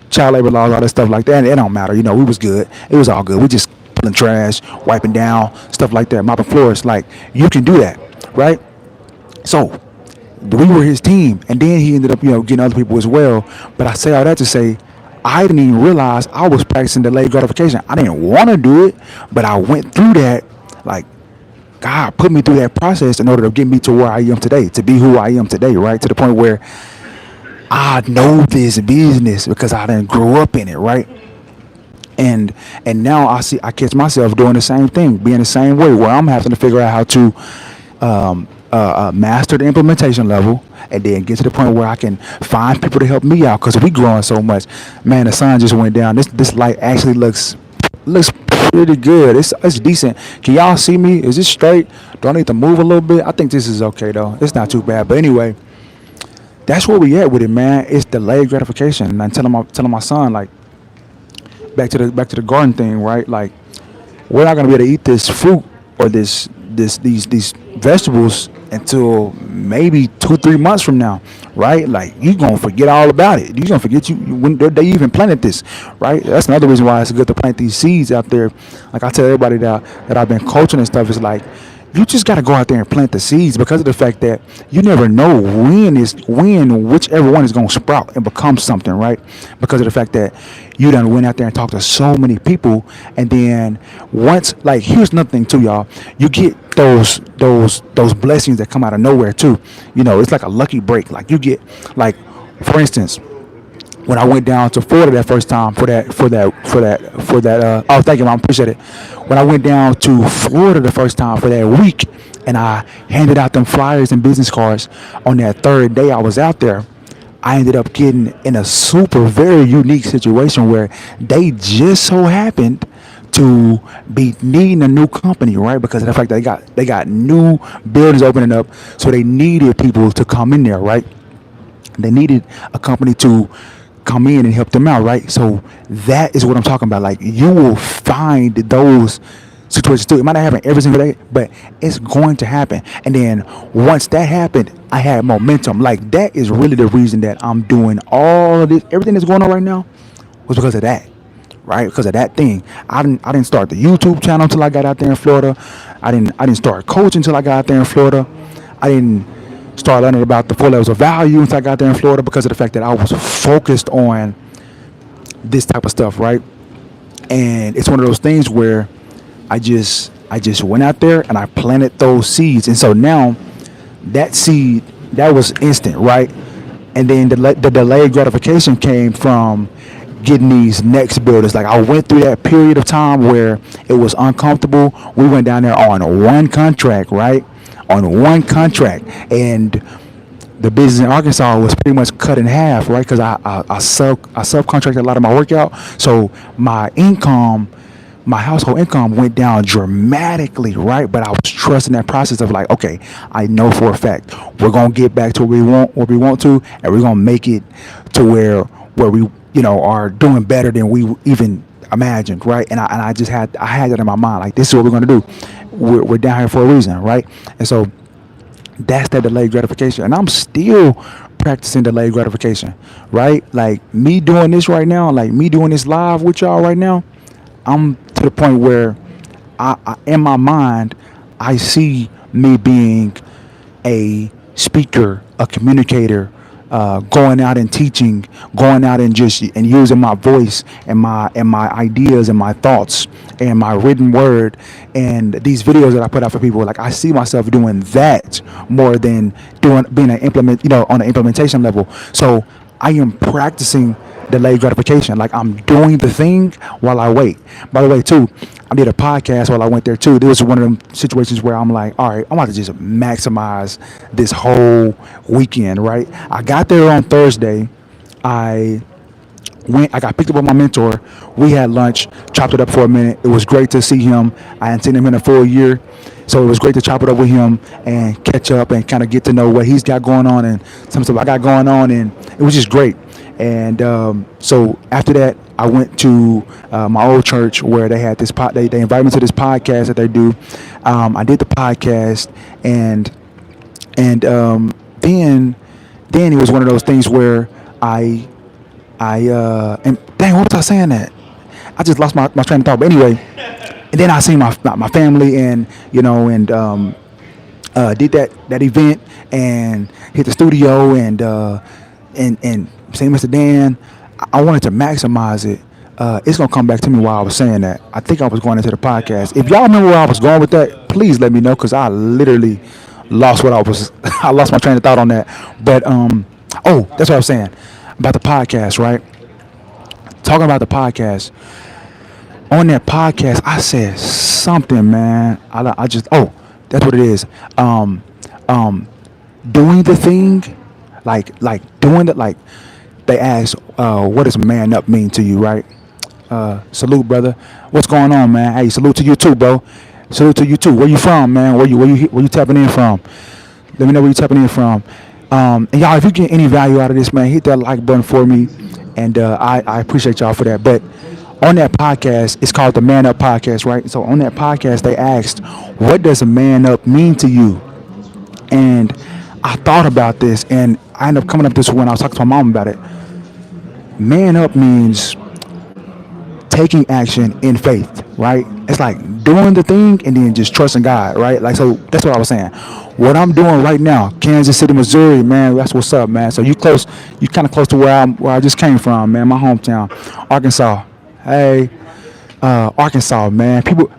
child labor laws, all that stuff like that. And it don't matter. We was good. It was all good. We just pulling trash, wiping down, stuff like that, mopping floors. Like, you can do that, right? So we were his team, and then he ended up, getting other people as well. But I say all that to say, I didn't even realize I was practicing delayed gratification. I didn't want to do it, but I went through that. Like, God put me through that process in order to get me to where I am today, to be who I am today, right? To the point where I know this business because I didn't grow up in it, right? And now I catch myself doing the same thing, being the same way, where I'm having to figure out how to master the implementation level, and then get to the point where I can find people to help me out because we growing so much. Man, the sun just went down. This light actually looks pretty good. It's decent. Can y'all see me? Is this straight? Do I need to move a little bit? I think this is okay though. It's not too bad. But anyway, that's where we at with it, man. It's delayed gratification. And I'm telling my son, like, back to the garden thing, right? Like, we're not gonna be able to eat this fruit or these vegetables until maybe 2 3 months from now, right? Like, you gonna forget all about it. You gonna forget when they even planted this, right? That's another reason why it's good to plant these seeds out there. Like I tell everybody that I've been coaching and stuff, is like, you just got to go out there and plant the seeds, because of the fact that you never know when whichever one is going to sprout and become something, right? Because of the fact that you done went out there and talked to so many people, and then once, like, here's another thing too, y'all. You get those blessings that come out of nowhere too. It's like a lucky break. Like, you get, like, for instance, when I went down to Florida that first time for that. Oh, thank you, mom. Appreciate it. When I went down to Florida the first time for that week, and I handed out them flyers and business cards on that third day I was out there, I ended up getting in a super very unique situation where they just so happened to be needing a new company, right? Because of the fact that they got new buildings opening up, so they needed people to come in there, right? They needed a company to come in and help them out, right? So that is what I'm talking about. Like, you will find those situations too. It might not happen every single day, but it's going to happen. And then once that happened, I had momentum. Like, that is really the reason that I'm doing all of this. Everything that's going on right now was because of that, right? Because of that thing. I didn't start the YouTube channel until I got out there in Florida. I didn't start coaching until I got out there in Florida. I didn't start learning about the 4 levels of value until I got there in Florida, because of the fact that I was focused on this type of stuff, right? And it's one of those things where I just went out there and I planted those seeds, and so now that seed, that was instant, right? And then the delayed gratification came from getting these next builders. Like, I went through that period of time where it was uncomfortable. We went down there on one contract, right? On one contract, and the business in Arkansas was pretty much cut in half, right? Because I subcontracted a lot of my work out, so my household income went down dramatically, right? But I was trusting that process of, like, okay, I know for a fact we're gonna get back to where we want to, and we're gonna make it to where we are doing better than we even imagined, right? And I had that in my mind, like, this is what we're gonna do. We're down here for a reason, right? And so that's that delayed gratification, and I'm still practicing delayed gratification, right? Like, me doing this right now, like me doing this live with y'all right now, I'm to the point where in my mind, I see me being a speaker, a communicator, going out and teaching, going out and using my voice and my ideas and my thoughts and my written word and these videos that I put out for people. Like, I see myself doing that more than being on an implementation level. So I am practicing delayed gratification. Like, I'm doing the thing while I wait. By the way, too, I did a podcast while I went there too. This was one of them situations where I'm like, all right, I'm about to just maximize this whole weekend, right? I got there on Thursday. I got picked up by my mentor. We had lunch, chopped it up for a minute. It was great to see him. I hadn't seen him in a full year. So it was great to chop it up with him and catch up and kind of get to know what he's got going on and some stuff I got going on. And it was just great. And so after that, I went to my old church where they had this they invited me to this podcast that they do. I did the podcast, and then it was one of those things where and dang, what was I saying that? I just lost my train of thought. But anyway, and then I seen my family and did that event and hit the studio and seen Mr. Dan. I wanted to maximize it. It's gonna come back to me while I was saying that. I think I was going into the podcast. If y'all remember where I was going with that, please let me know, because I literally lost what I was. I lost my train of thought on that. But that's what I was saying about the podcast, right? Talking about the podcast. on that podcast, I said something, man. I just, that's what it is. Um, um, doing the thing, like doing it, like they ask, what does man up mean to you, right? Salute, brother. What's going on, man? Hey, salute to you too, bro. Salute to you too. Where you from, man? Where you tapping in from? Let me know where you tapping in from. And y'all, if you get any value out of this, man, hit that like button for me, and I appreciate y'all for that. But on that podcast, it's called the Man Up Podcast, right? So on that podcast, they asked, "What does a man up mean to you?" And I thought about this, and I ended up coming up with this when I was talking to my mom about it. Man up means taking action in faith, right? It's like doing the thing and then just trusting God, right? Like, so that's what I was saying. What I'm doing right now, Kansas City, Missouri, man, that's what's up, man. So you kind of close to where I just came from, man, my hometown, Arkansas. Hey, Arkansas, man. People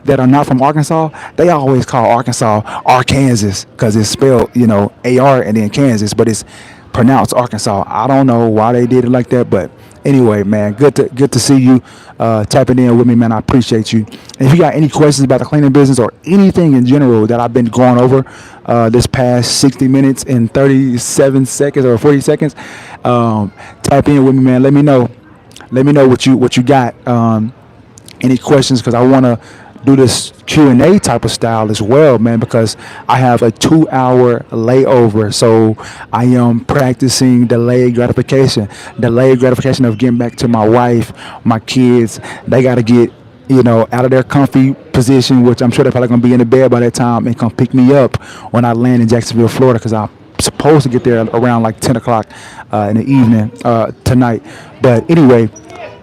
that are not from Arkansas, they always call Arkansas Arkansas because it's spelled, AR and then Kansas, but it's pronounced Arkansas. I don't know why they did it like that, but anyway, man, good to see you tapping in with me, man. I appreciate you. And if you got any questions about the cleaning business or anything in general that I've been going over this past 60 minutes and 37 seconds or 40 seconds, tap in with me, man. Let me know. Let me know what you got. Any questions? Because I want to do this Q&A type of style as well, man. Because I have a 2-hour layover, so I am practicing delayed gratification. Delayed gratification of getting back to my wife, my kids. They got to get out of their comfy position, which I'm sure they're probably gonna be in the bed by that time, and come pick me up when I land in Jacksonville, Florida, because I'm supposed to get there around like 10 o'clock in the evening tonight. But anyway,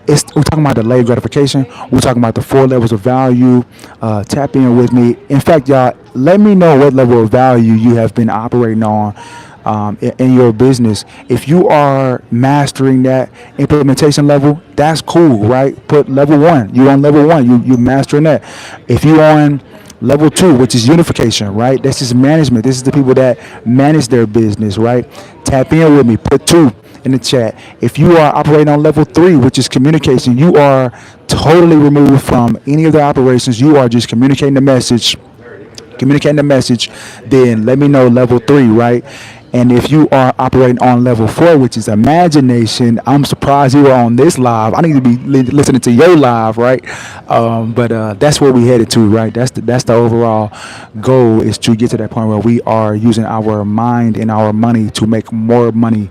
we're talking about delayed gratification. We're talking about the 4 levels of value. Tap in with me. In fact, y'all, let me know what level of value you have been operating on in your business. If you are mastering that implementation level, that's cool, right? Put level 1. You on level 1. You mastering that. If you on level 2, which is unification, right? This is management. This is the people that manage their business, right? Tap in with me. Put 2 in the chat. If you are operating on level 3, which is communication, you are totally removed from any of the operations. You are just communicating the message, then let me know level 3, right? And if you are operating on level 4, which is imagination, I'm surprised you are on this live. I need to be listening to your live, right? But that's where we headed to, right? That's the overall goal, is to get to that point where we are using our mind and our money to make more money.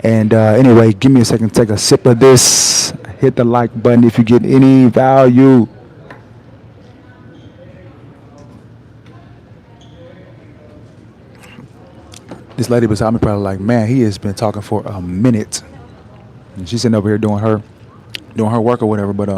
And anyway, give me a second to take a sip of this. Hit the like button if you get any value. This lady beside me probably like, man, he has been talking for a minute. And she's sitting over here doing her work or whatever. But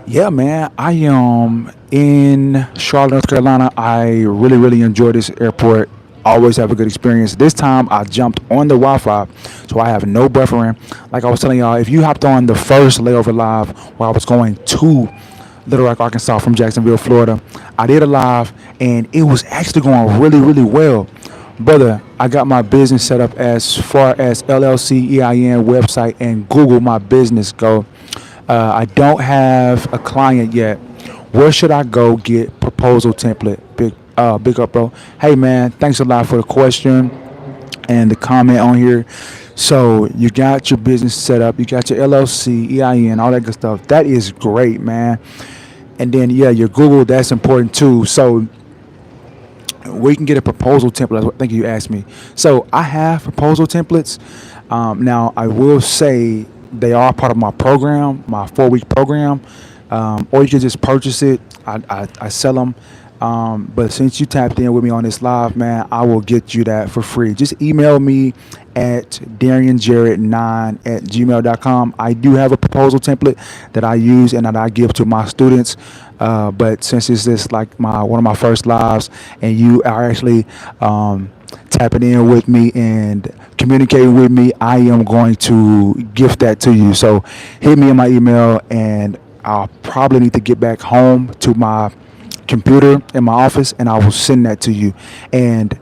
yeah, man, I am in Charlotte, North Carolina. I really, really enjoy this airport. Always have a good experience. This time I jumped on the Wi-Fi, so I have no buffering. Like I was telling y'all, if you hopped on the first layover live while I was going to Little Rock, Arkansas from Jacksonville, Florida, I did a live and it was actually going really, really well. Brother, I got my business set up as far as LLC, EIN, website, and Google My Business go. I don't have a client yet. Where should I go get proposal template? Big up, bro. Hey, man, thanks a lot for the question and the comment on here. So you got your business set up. You got your LLC, EIN, all that good stuff. That is great, man. And then, yeah, your Google, that's important too. So we can get a proposal template. I think you asked me. So I have proposal templates. Now, I will say they are part of my program, my 4-week program. Or you can just purchase it. I sell them. But since you tapped in with me on this live, man, I will get you that for free. Just email me at darianjarrett9@gmail.com. I do have a proposal template that I use and that I give to my students. But since it's this like one of my first lives, and you are actually tapping in with me and communicating with me, I am going to gift that to you. So hit me in my email, and I'll probably need to get back home to my computer in my office, and I will send that to you. And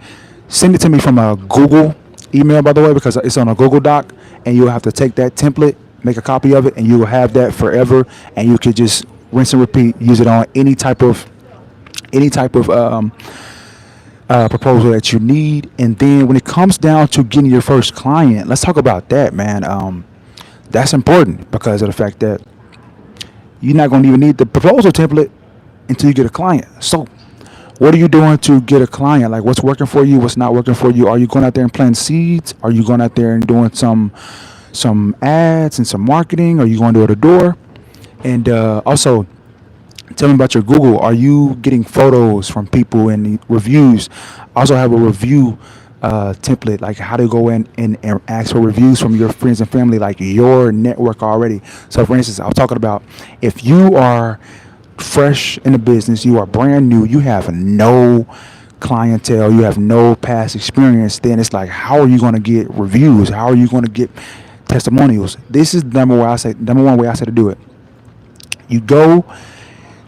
send it to me from a Google email, by the way, because it's on a Google Doc, and you'll have to take that template make a copy of it, and you will have that forever, and you could just rinse and repeat, use it on any type of proposal that you need. And then when it comes down to getting your first client, let's talk about that, man. That's important because of the fact that you're not going to even need the proposal template until you get a client. So, what are you doing to get a client? Like, what's working for you? What's not working for you? Are you going out there and planting seeds? Are you going out there and doing some ads and some marketing? Are you going door to door? And also, tell me about your Google. Are you getting photos from people and the reviews? I also have a review template, like how to go in and ask for reviews from your friends and family, like your network already. So, for instance, I was talking about if you are fresh in the business, you are brand new, you have no clientele, you have no past experience, then it's like, how are you going to get reviews? How are you going to get testimonials? This is the number one way I say to do it. You go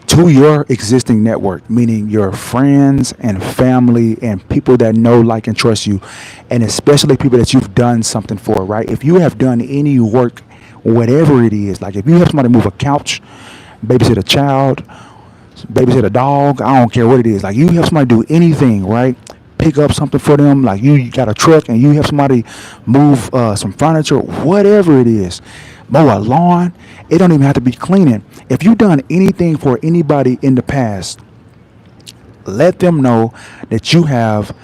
to your existing network, meaning your friends and family and people that know, like, and trust you, and especially people that you've done something for, right? If you have done any work, whatever it is, like if you have somebody move a couch, babysit a child, babysit a dog, I don't care what it is. Like you help somebody do anything, right? Pick up something for them. Like you got a truck and you help somebody move some furniture, whatever it is. Mow a lawn. It don't even have to be cleaning. If you've done anything for anybody in the past, let them know that you have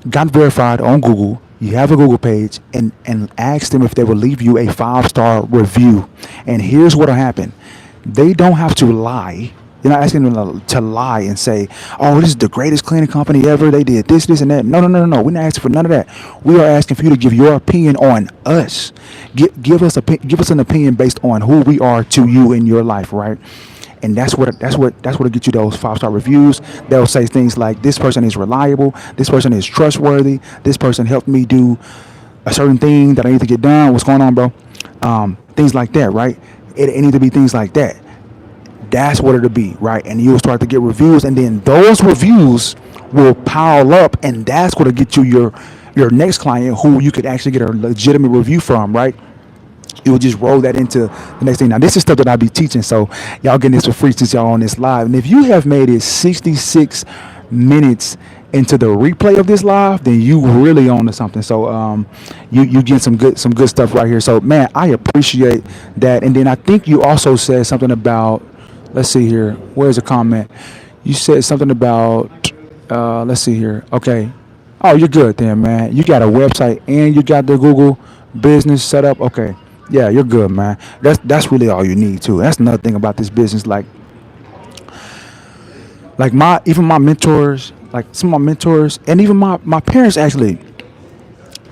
got verified on Google. You have a Google page, and ask them if they will leave you a 5-star review. And here's what'll happen. They don't have to lie. You're not asking them to lie and say, "Oh, this is the greatest cleaning company ever. They did this, this, and that." No, no, no, no, no. We're not asking for none of that. We are asking for you to give your opinion on us. Give us an opinion based on who we are to you in your life, right? And that's what get you those 5-star reviews. They'll say things like, "This person is reliable. This person is trustworthy. This person helped me do a certain thing that I need to get done. What's going on, bro?" Things like that, right? It need to be things like that. That's what it'll be, right? And you'll start to get reviews, and then those reviews will pile up, and that's what'll get you your next client, who you could actually get a legitimate review from, right? You'll just roll that into the next thing. Now, this is stuff that I be teaching, so y'all getting this for free since y'all on this live. And if you have made it 66 minutes into the replay of this live, then you really on to something. So you get some good stuff right here. So man, I appreciate that. And then I think you also said something about, let's see here, where's the comment? You said something about let's see here. Okay. Oh, you're good then, man. You got a website and you got the Google business set up. Okay. Yeah, you're good, man. That's really all you need too. That's another thing about this business. Like my mentors, like some of my mentors, and even my parents actually,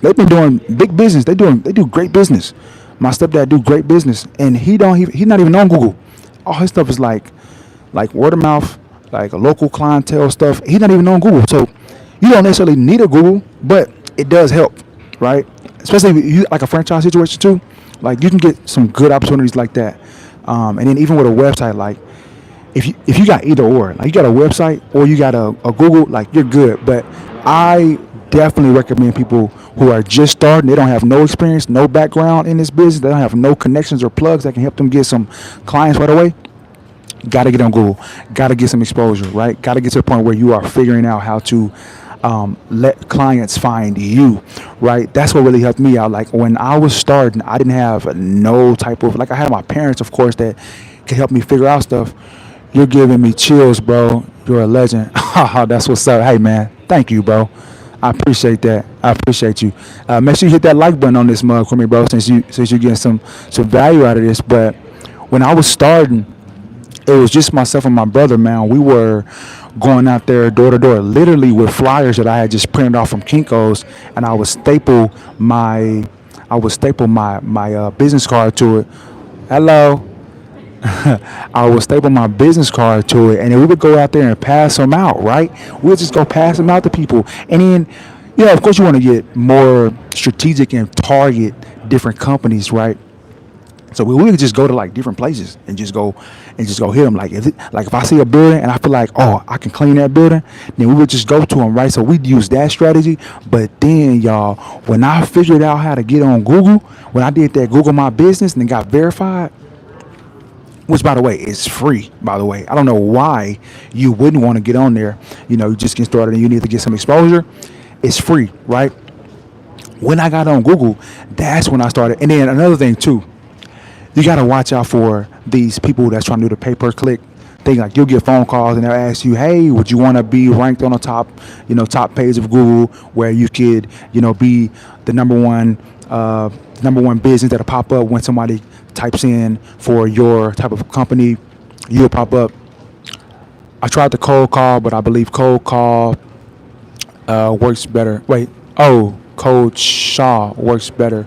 they've been doing big business. They do great business. My stepdad do great business, and he's not even on Google. All his stuff is like word of mouth, like a local clientele stuff. He's not even on Google, so you don't necessarily need a Google, but it does help, right? Especially if you like a franchise situation too. Like you can get some good opportunities like that, and then even with a website, like if you got either or, like you got a website or you got a Google, like you're good. But I definitely recommend people who are just starting. They don't have no experience, no background in this business. They don't have no connections or plugs that can help them get some clients right away. Got to get on Google. Got to get some exposure, right? Got to get to the point where you are figuring out how to let clients find you, right? That's what really helped me out. Like when I was starting, I didn't have no type of, like I had my parents, of course, that could help me figure out stuff. You're giving me chills, bro. You're a legend. That's what's up. Hey, man. Thank you, bro. I appreciate that. I appreciate you. Make sure you hit that like button on this mug for me, bro, since you're getting some value out of this. But when I was starting, it was just myself and my brother, man. We were going out there door to door, literally with flyers that I had just printed off from Kinko's, and I would staple my business card to it. Hello. I would staple my business card to it, and then we would go out there and pass them out, right? We'll just go pass them out to people. And then, of course you want to get more strategic and target different companies, right? So we would just go to like different places and just go hit them. Like if I see a building and I feel like, oh, I can clean that building, then we would just go to them, right? So we'd use that strategy. But then, y'all, when I figured out how to get on Google, when I did that Google My Business and then got verified, which by the way is free. By the way, I don't know why you wouldn't want to get on there. You just get started and you need to get some exposure. It's free, right? When I got on Google, that's when I started. And then another thing too, you got to watch out for these people that's trying to do the pay per click thing. Like you'll get phone calls and they'll ask you, "Hey, would you want to be ranked on the top page of Google where you could, be the number one business that'll pop up when somebody types in for your type of company. You'll pop up." I tried the cold call, but I believe cold call works better. Wait, oh, Cold Shaw works better.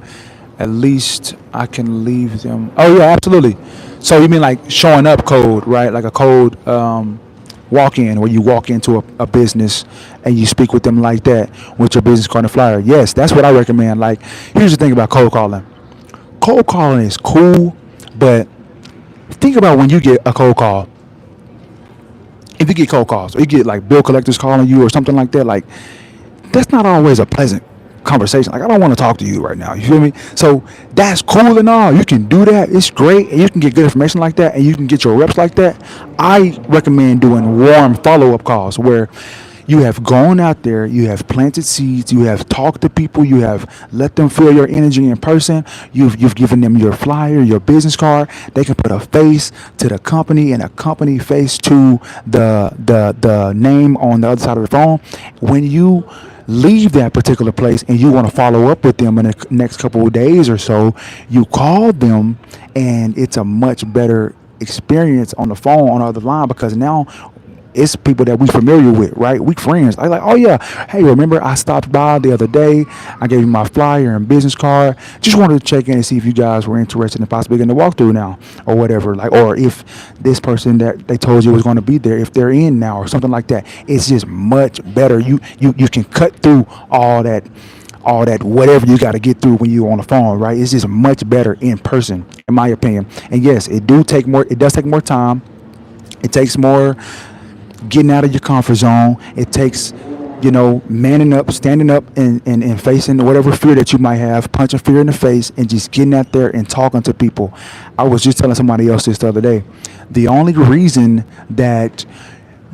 At least I can leave them. Oh yeah, absolutely. So you mean like showing up code, right? Like a code walk in where you walk into a business and you speak with them like that with your business card and flyer. Yes, that's what I recommend. Like here's the thing about cold calling. Cold calling is cool, but think about when you get a cold call. If you get cold calls or you get like bill collectors calling you or something like that, like that's not always a pleasant conversation. Like I don't want to talk to you right now. You feel me? So that's cool and all. You can do that. It's great, and you can get good information like that, and you can get your reps like that. I recommend doing warm follow-up calls where you have gone out there, you have planted seeds, you have talked to people, you have let them feel your energy in person. You've given them your flyer, your business card. They can put a face to the company and a company face to the name on the other side of the phone. When you leave that particular place and you want to follow up with them in the next couple of days or so, you call them and it's a much better experience on the phone on the other line because now it's people that we familiar with, right? We friends. I like, oh yeah, hey, remember I stopped by the other day. I gave you my flyer and business card. Just wanted to check in and see if you guys were interested in possibly getting the walkthrough now or whatever. Like, or if this person that they told you was going to be there, if they're in now or something like that. It's just much better. You can cut through all that whatever you got to get through when you're on the phone, right? It's just much better in person, in my opinion. And yes, it does take more time. It takes more getting out of your comfort zone. It takes, manning up, standing up and facing whatever fear that you might have, punching fear in the face and just getting out there and talking to people. I was just telling somebody else this the other day. The only reason that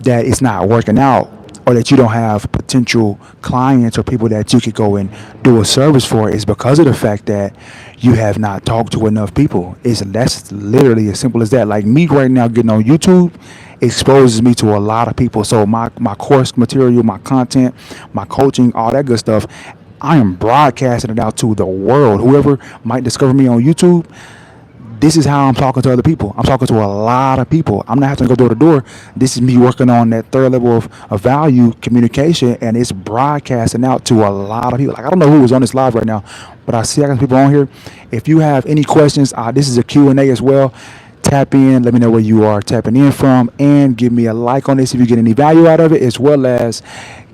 it's not working out or that you don't have potential clients or people that you could go and do a service for is because of the fact that you have not talked to enough people. That's literally as simple as that. Like me right now getting on YouTube exposes me to a lot of people. So my course material, my content, my coaching, all that good stuff, I am broadcasting it out to the world. Whoever might discover me on YouTube, this is how I'm talking to other people. I'm talking to a lot of people. I'm not having to go door to door. This is me working on that third level of value communication, and it's broadcasting out to a lot of people. Like I don't know who is on this live right now, but I see I got people on here. If you have any questions, this is a Q&A as well. Tap in, let me know where you are tapping in from, and give me a like on this if you get any value out of it, as well as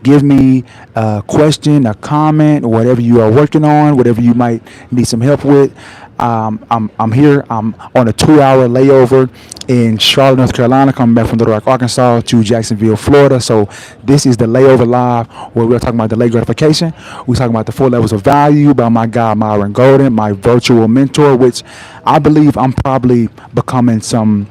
give me a question, a comment, or whatever you are working on, whatever you might need some help with. I'm here. I'm on a 2-hour layover in Charlotte, North Carolina, coming back from Little Rock, Arkansas to Jacksonville, Florida. So this is the layover live where we're talking about delayed gratification. We're talking about the 4 levels of value by my guy Myron Golden, my virtual mentor, which I believe I'm probably becoming some.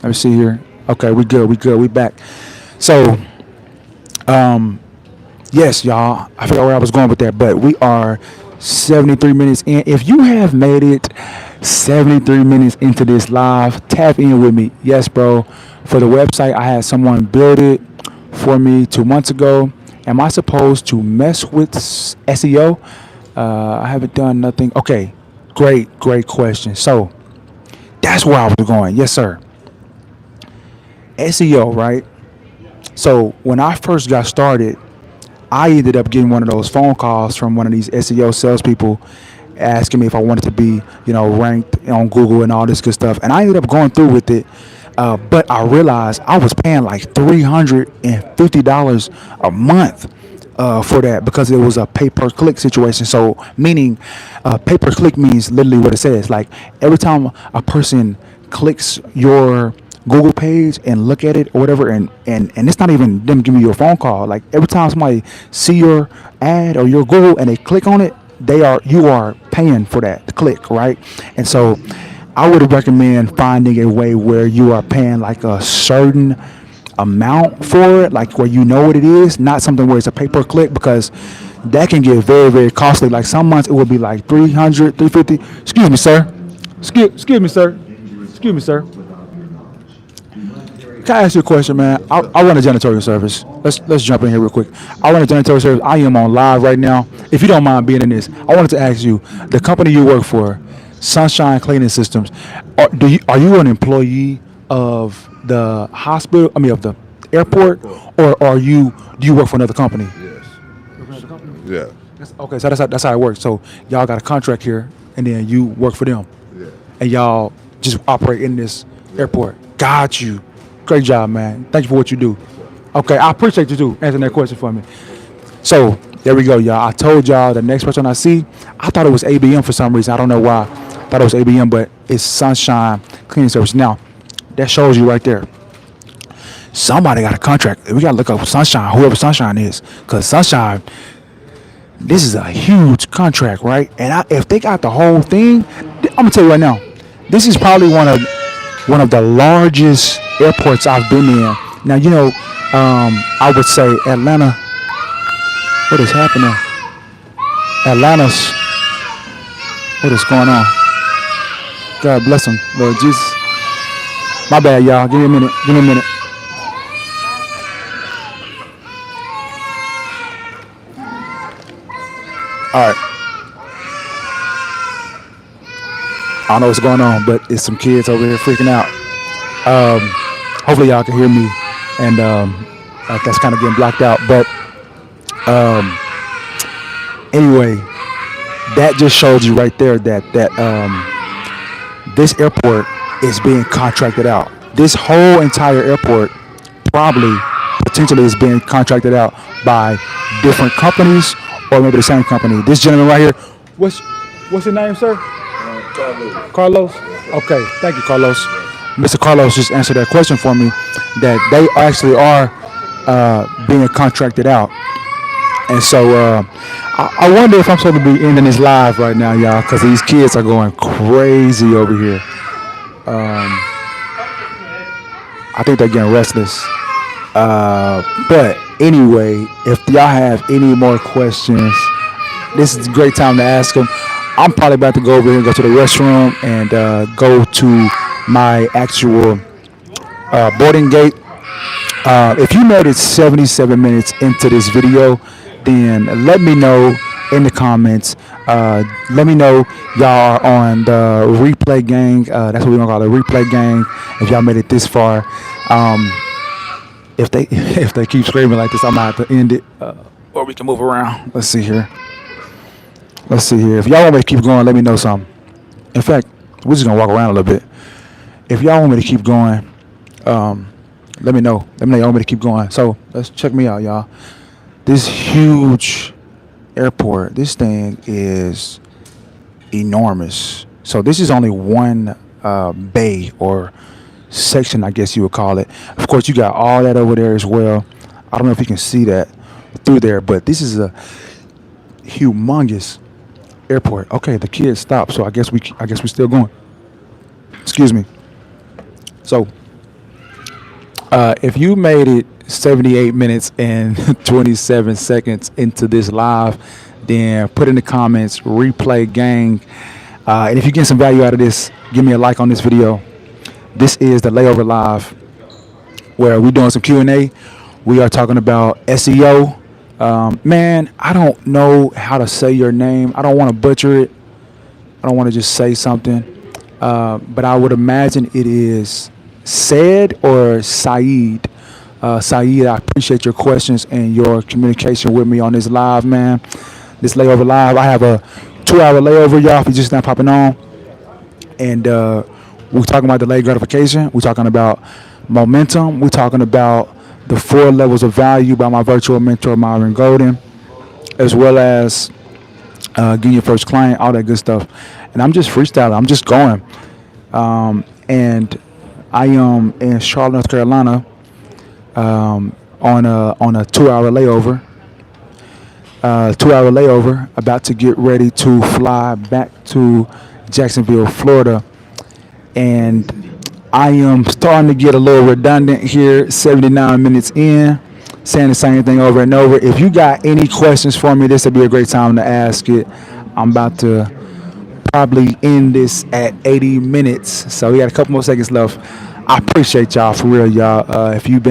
Let me see here. Okay, we good. We good. We back. So, yes, y'all. I forgot where I was going with that, but we are 73 minutes in. If you have made it 73 minutes into this live, tap in with me. Yes, bro. For the website, I had someone build it for me 2 months ago. Am I supposed to mess with SEO? I haven't done nothing. Okay, great question. So that's where I was going. Yes, sir. SEO, right? So when I first got started, I ended up getting one of those phone calls from one of these SEO salespeople asking me if I wanted to be, ranked on Google and all this good stuff. And I ended up going through with it. But I realized I was paying like $350 a month for that because it was a pay per click situation. So, meaning pay per click means literally what it says. Like every time a person clicks your Google page and look at it or whatever, and it's not even them giving you a phone call. Like every time somebody see your ad or your Google and they click on it, you are paying for that click, right? And so I would recommend finding a way where you are paying like a certain amount for it, like where you know what it is, not something where it's a pay per click because that can get very, very costly. Like some months it will be like 300, 350. Excuse me, sir. Excuse me, sir. Excuse me, sir. Can I ask you a question, man? I run a janitorial service. Let's jump in here real quick. I run a janitorial service. I am on live right now. If you don't mind being in this, I wanted to ask you, the company you work for, Sunshine Cleaning Systems, are you an employee of the hospital? I mean, of the airport, or do you work for another company? Yes. Yeah. Okay, so that's how it works. So y'all got a contract here, and then you work for them, Yeah. and y'all just operate in this airport. Got you. Great job, man. Thank you for what you do. Okay, I appreciate you too answering that question for me. So there we go, y'all. I told y'all the next person I see, I thought it was ABM for some reason. I don't know why. I thought it was ABM, but it's Sunshine Cleaning Service. Now, that shows you right there. Somebody got a contract. We got to look up Sunshine, whoever Sunshine is, because Sunshine, this is a huge contract, right? And if they got the whole thing, I'm gonna tell you right now, this is probably one of the largest airports I've been in. Now, I would say Atlanta. What is happening? Atlanta's. What is going on? God bless them, Lord Jesus. My bad, y'all. Give me a minute. Give me a minute. All right. I don't know what's going on, but it's some kids over here freaking out. Hopefully y'all can hear me, and that's kind of getting blocked out. But anyway, that just showed you right there that this airport is being contracted out. This whole entire airport probably potentially is being contracted out by different companies or maybe the same company. This gentleman right here, what's your name, sir? Carlos. Okay, thank you, Carlos. Mr. Carlos just answered that question for me, that they actually are being contracted out. And so I wonder if I'm supposed to be ending this live right now, y'all, because these kids are going crazy over here. I think they're getting restless. But anyway, if y'all have any more questions, this is a great time to ask them. I'm probably about to go over here and go to the restroom and go to my actual boarding gate. If you made it 77 minutes into this video, then let me know in the comments. Let me know y'all are on the replay gang. That's what we're gonna call it, replay gang. If y'all made it this far, if they keep screaming like this, I'm gonna have to end it, or we can move around. Let's see here. If y'all want me to keep going, let me know something. In fact, we're just gonna walk around a little bit. If y'all want me to keep going, let me know. Let me know y'all want me to keep going. So let's check me out, y'all. This huge airport, this thing is enormous. So this is only one bay or section, I guess you would call it. Of course, you got all that over there as well. I don't know if you can see that through there, but this is a humongous airport. Okay, the kids stopped, so I guess we still going. Excuse me. So, if you made it 78 minutes and 27 seconds into this live, then put in the comments replay gang. And if you get some value out of this, give me a like on this video. This is the Layover Live, where we're doing some Q&A. We are talking about SEO. Man, I don't know how to say your name. I don't want to butcher it. I don't want to just say something. But I would imagine it is Said or Saeed? Saeed, I appreciate your questions and your communication with me on this live, man. This layover live. I have a 2 hour layover, y'all. If you just not popping on, and we're talking about delayed gratification. We're talking about momentum. We're talking about the four levels of value by my virtual mentor Myron Golden, as well as getting your first client, all that good stuff. And I'm just freestyling. I'm just going. And I am in Charlotte, North Carolina, on a 2 hour layover. 2 hour layover. About to get ready to fly back to Jacksonville, Florida, and I am starting to get a little redundant here. 79 minutes in, saying the same thing over and over. If you got any questions for me, this would be a great time to ask it. I'm about to probably end this at 80 minutes, so we got a couple more seconds left. I appreciate y'all for real, y'all. If you've been